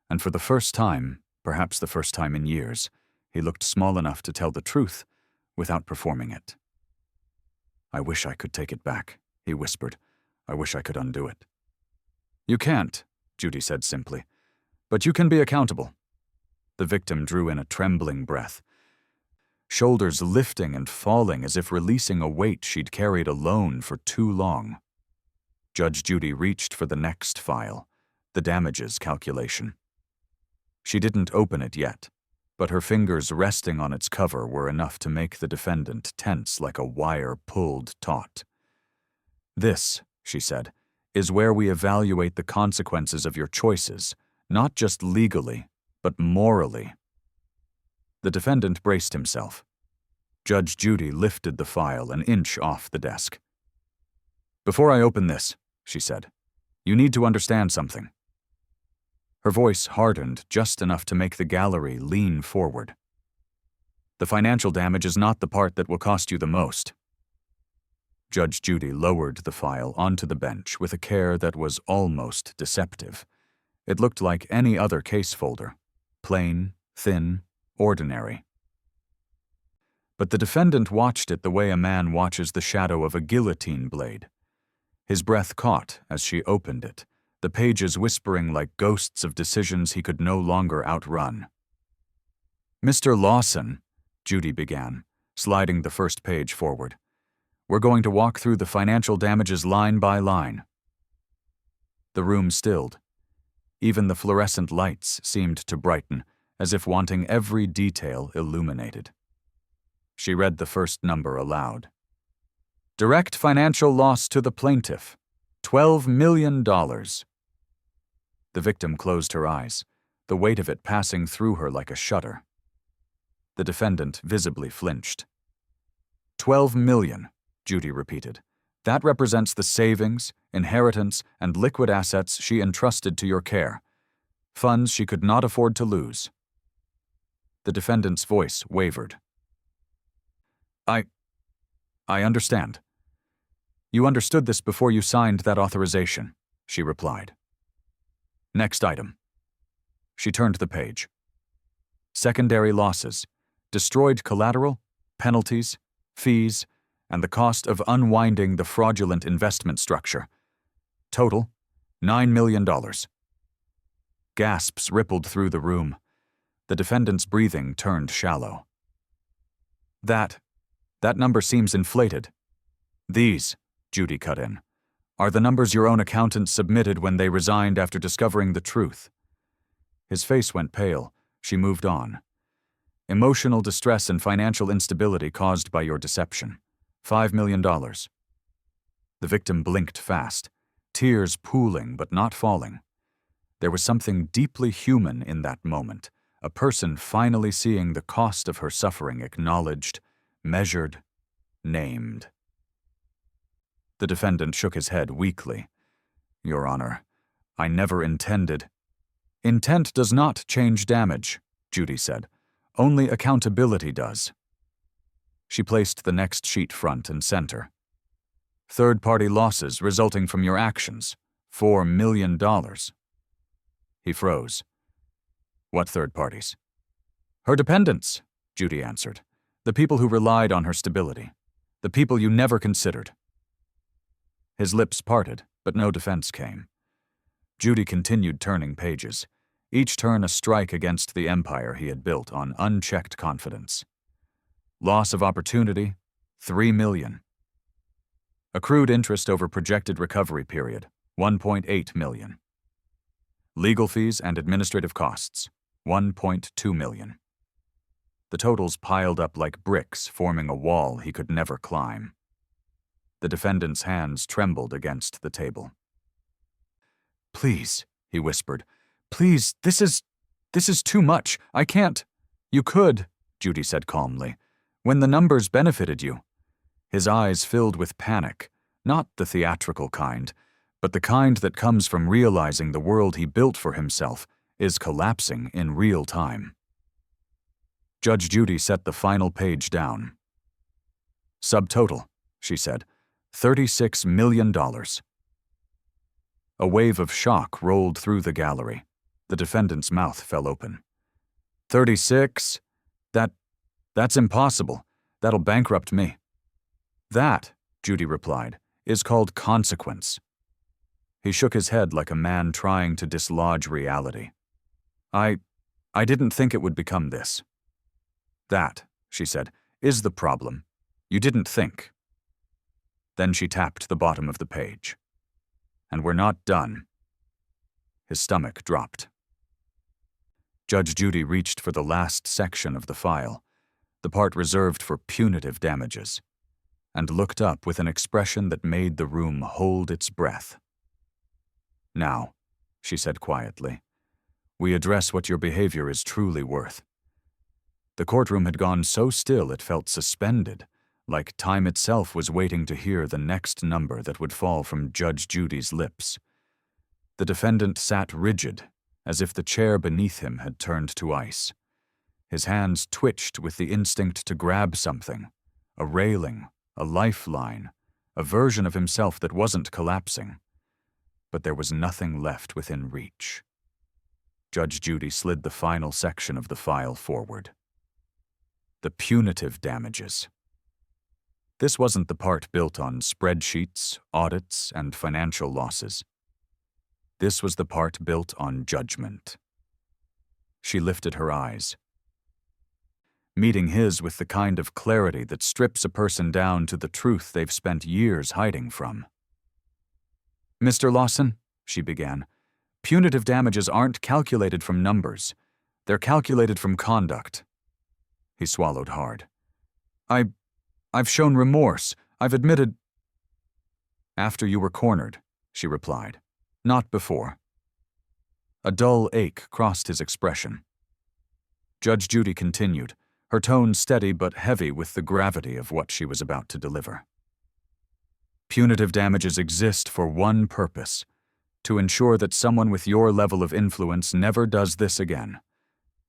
and for the first time, perhaps the first time in years, he looked small enough to tell the truth without performing it. "I wish I could take it back," he whispered. "I wish I could undo it." "You can't," Judy said simply, "but you can be accountable." The victim drew in a trembling breath, shoulders lifting and falling as if releasing a weight she'd carried alone for too long. Judge Judy reached for the next file, the damages calculation. She didn't open it yet, but her fingers resting on its cover were enough to make the defendant tense like a wire pulled taut. "This," she said, "is where we evaluate the consequences of your choices, not just legally, but morally." The defendant braced himself. Judge Judy lifted the file an inch off the desk. "Before I open this," she said, "you need to understand something." Her voice hardened just enough to make the gallery lean forward. "The financial damage is not the part that will cost you the most." Judge Judy lowered the file onto the bench with a care that was almost deceptive. It looked like any other case folder, plain, thin, ordinary. But the defendant watched it the way a man watches the shadow of a guillotine blade. His breath caught as she opened it, the pages whispering like ghosts of decisions he could no longer outrun. "Mr. Lawson," Judy began, sliding the first page forward, "we're going to walk through the financial damages line by line." The room stilled. Even the fluorescent lights seemed to brighten, as if wanting every detail illuminated. She read the first number aloud. "Direct financial loss to the plaintiff, $12 million. The victim closed her eyes, the weight of it passing through her like a shudder. The defendant visibly flinched. $12 million, Judy repeated. That represents the savings, inheritance, and liquid assets she entrusted to your care. Funds she could not afford to lose. The defendant's voice wavered. I understand. You understood this before you signed that authorization, she replied. Next item. She turned the page. Secondary losses. Destroyed collateral, penalties, fees, and the cost of unwinding the fraudulent investment structure. Total, $9 million. Gasps rippled through the room. The defendant's breathing turned shallow. That number seems inflated. These, Judy cut in, are the numbers your own accountant submitted when they resigned after discovering the truth. His face went pale. She moved on. Emotional distress and financial instability caused by your deception. $5 million. The victim blinked fast, tears pooling but not falling. There was something deeply human in that moment, a person finally seeing the cost of her suffering acknowledged, measured, named. The defendant shook his head weakly. Your Honor, I never intended. Intent does not change damage, Judy said. Only accountability does. She placed the next sheet front and center. Third-party losses resulting from your actions, $4 million. He froze. What third parties? Her dependents, Judy answered. The people who relied on her stability. The people you never considered. His lips parted, but no defense came. Judy continued turning pages, each turn a strike against the empire he had built on unchecked confidence. Loss of opportunity, $3 million. Accrued interest over projected recovery period, $1.8 million. Legal fees and administrative costs, $1.2 million. The totals piled up like bricks, forming a wall he could never climb. The defendant's hands trembled against the table. Please, he whispered. Please, this is too much. I can't. You could, Judy said calmly, when the numbers benefited you. His eyes filled with panic, not the theatrical kind, but the kind that comes from realizing the world he built for himself is collapsing in real time. Judge Judy set the final page down. Subtotal, she said, $36 million. A wave of shock rolled through the gallery. The defendant's mouth fell open. 36? That's impossible. That'll bankrupt me. That, Judy replied, is called consequence. He shook his head like a man trying to dislodge reality. I didn't think it would become this. That, she said, is the problem. You didn't think. Then she tapped the bottom of the page. And we're not done. His stomach dropped. Judge Judy reached for the last section of the file, the part reserved for punitive damages, and looked up with an expression that made the room hold its breath. Now, she said quietly, we address what your behavior is truly worth. The courtroom had gone so still it felt suspended, like time itself was waiting to hear the next number that would fall from Judge Judy's lips. The defendant sat rigid, as if the chair beneath him had turned to ice. His hands twitched with the instinct to grab something, a railing, a lifeline, a version of himself that wasn't collapsing. But there was nothing left within reach. Judge Judy slid the final section of the file forward. The punitive damages. This wasn't the part built on spreadsheets, audits, and financial losses. This was the part built on judgment. She lifted her eyes. Meeting his with the kind of clarity that strips a person down to the truth they've spent years hiding from. Mr. Lawson, she began, punitive damages aren't calculated from numbers. They're calculated from conduct. He swallowed hard. I've shown remorse. I've admitted. After you were cornered, she replied. Not before. A dull ache crossed his expression. Judge Judy continued, her tone steady but heavy with the gravity of what she was about to deliver. Punitive damages exist for one purpose, to ensure that someone with your level of influence never does this again.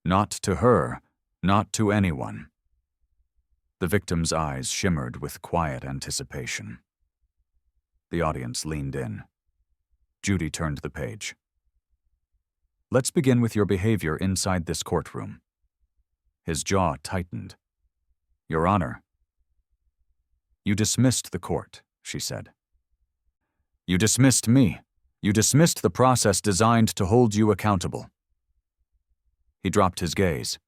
Not to her, not to anyone. The victim's eyes shimmered with quiet anticipation. The audience leaned in. Judy turned the page. Let's begin with your behavior inside this courtroom. His jaw tightened. Your Honor. You dismissed the court, she said. You dismissed me. You dismissed the process designed to hold you accountable. He dropped his gaze.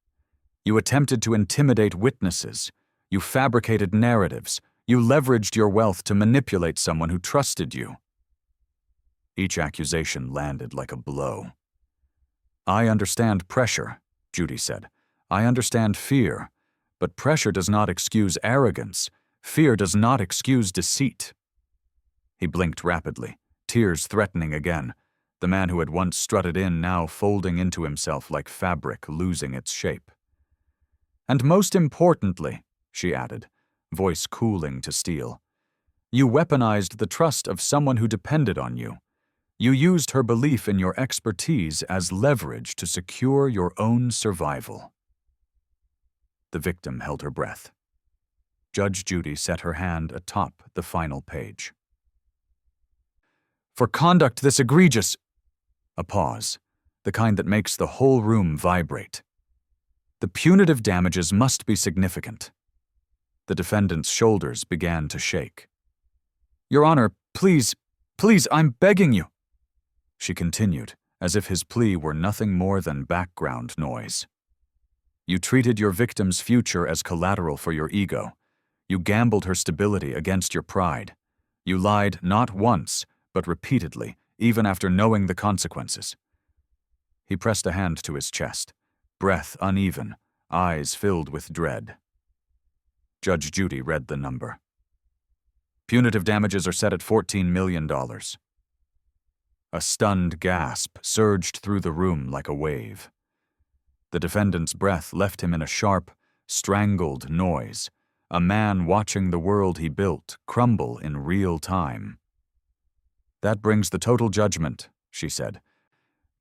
You attempted to intimidate witnesses. You fabricated narratives. You leveraged your wealth to manipulate someone who trusted you. Each accusation landed like a blow. I understand pressure, Judy said. I understand fear. But pressure does not excuse arrogance. Fear does not excuse deceit. He blinked rapidly, tears threatening again. The man who had once strutted in now folding into himself like fabric losing its shape. And most importantly, she added, voice cooling to steel, you weaponized the trust of someone who depended on you. You used her belief in your expertise as leverage to secure your own survival. The victim held her breath. Judge Judy set her hand atop the final page. For conduct this egregious— A pause, the kind that makes the whole room vibrate. The punitive damages must be significant. The defendant's shoulders began to shake. Your Honor, please, I'm begging you, she continued, as if his plea were nothing more than background noise. You treated your victim's future as collateral for your ego. You gambled her stability against your pride. You lied not once, but repeatedly, even after knowing the consequences. He pressed a hand to his chest, breath uneven, eyes filled with dread. Judge Judy read the number. Punitive damages are set at $14 million. A stunned gasp surged through the room like a wave. The defendant's breath left him in a sharp, strangled noise, a man watching the world he built crumble in real time. That brings the total judgment, she said,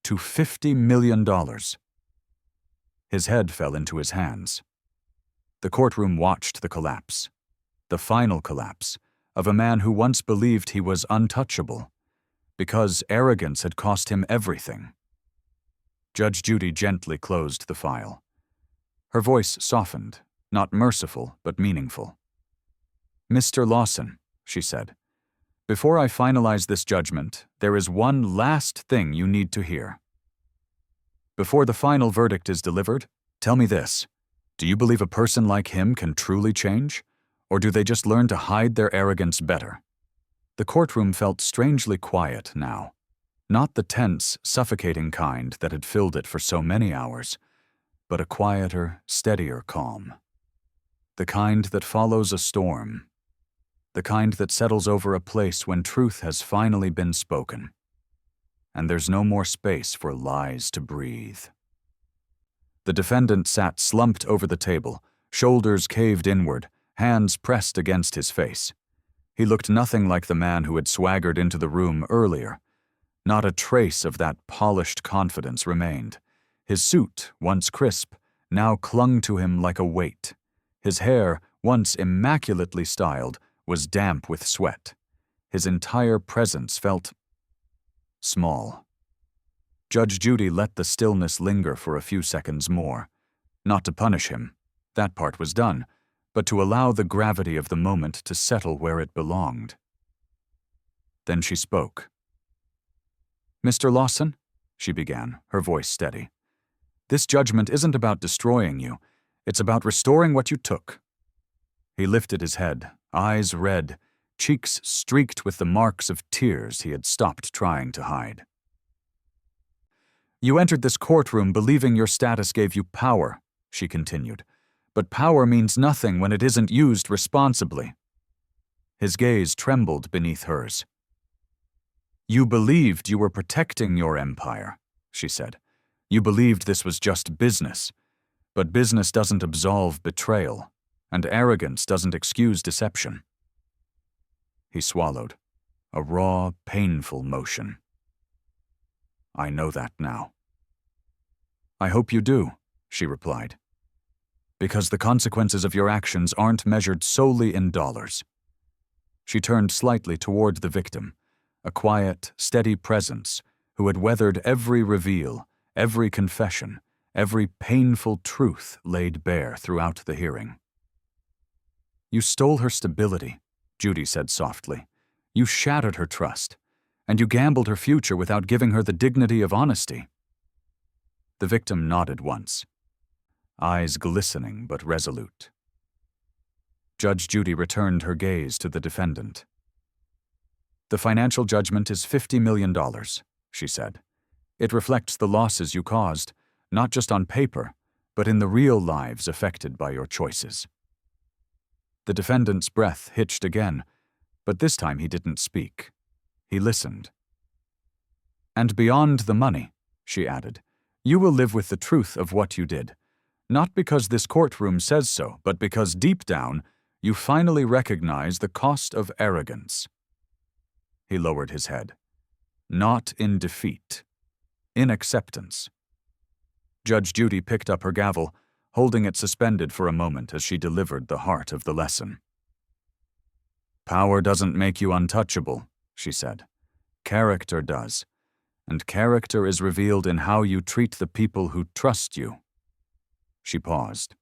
to $50 million. His head fell into his hands. The courtroom watched the collapse, the final collapse, of a man who once believed he was untouchable, because arrogance had cost him everything. Judge Judy gently closed the file. Her voice softened, not merciful, but meaningful. Mr. Lawson, she said, before I finalize this judgment, there is one last thing you need to hear. Before the final verdict is delivered, tell me this. Do you believe a person like him can truly change? Or do they just learn to hide their arrogance better? The courtroom felt strangely quiet now. Not the tense, suffocating kind that had filled it for so many hours, but a quieter, steadier calm. The kind that follows a storm. The kind that settles over a place when truth has finally been spoken. And there's no more space for lies to breathe. The defendant sat slumped over the table, shoulders caved inward, hands pressed against his face. He looked nothing like the man who had swaggered into the room earlier. Not a trace of that polished confidence remained. His suit, once crisp, now clung to him like a weight. His hair, once immaculately styled, was damp with sweat. His entire presence felt small. Judge Judy let the stillness linger for a few seconds more. Not to punish him, that part was done, but to allow the gravity of the moment to settle where it belonged. Then she spoke. Mr. Lawson, she began, her voice steady. This judgment isn't about destroying you. It's about restoring what you took. He lifted his head, eyes red, cheeks streaked with the marks of tears he had stopped trying to hide. You entered this courtroom believing your status gave you power, she continued, but power means nothing when it isn't used responsibly. His gaze trembled beneath hers. You believed you were protecting your empire, she said. You believed this was just business, but business doesn't absolve betrayal, and arrogance doesn't excuse deception. He swallowed, a raw, painful motion. I know that now. I hope you do, she replied, because the consequences of your actions aren't measured solely in dollars. She turned slightly toward the victim, a quiet, steady presence who had weathered every reveal, every confession, every painful truth laid bare throughout the hearing. You stole her stability, Judy said softly. You shattered her trust, and you gambled her future without giving her the dignity of honesty. The victim nodded once, eyes glistening but resolute. Judge Judy returned her gaze to the defendant. The financial judgment is $50 million, she said. It reflects the losses you caused, not just on paper, but in the real lives affected by your choices. The defendant's breath hitched again, but this time he didn't speak. He listened. And beyond the money, she added, you will live with the truth of what you did, not because this courtroom says so, but because deep down, you finally recognize the cost of arrogance. He lowered his head. Not in defeat, in acceptance. Judge Judy picked up her gavel, holding it suspended for a moment as she delivered the heart of the lesson. Power doesn't make you untouchable, she said. Character does, and character is revealed in how you treat the people who trust you. She paused.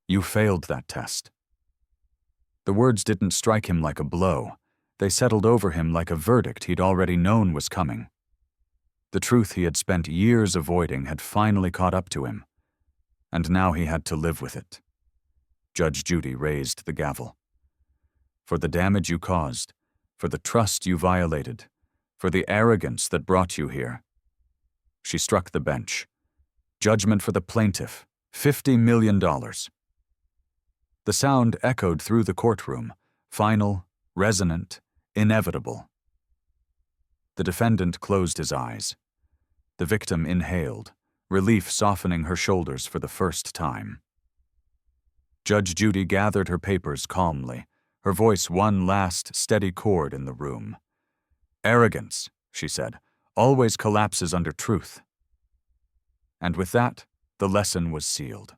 You failed that test. The words didn't strike him like a blow. They settled over him like a verdict he'd already known was coming. The truth he had spent years avoiding had finally caught up to him, and now he had to live with it. Judge Judy raised the gavel. For the damage you caused, for the trust you violated, for the arrogance that brought you here. She struck the bench. Judgment for the plaintiff, $50 million. The sound echoed through the courtroom, final, resonant, inevitable. The defendant closed his eyes. The victim inhaled, relief softening her shoulders for the first time. Judge Judy gathered her papers calmly, her voice one last steady chord in the room. Arrogance, she said, always collapses under truth. And with that, the lesson was sealed.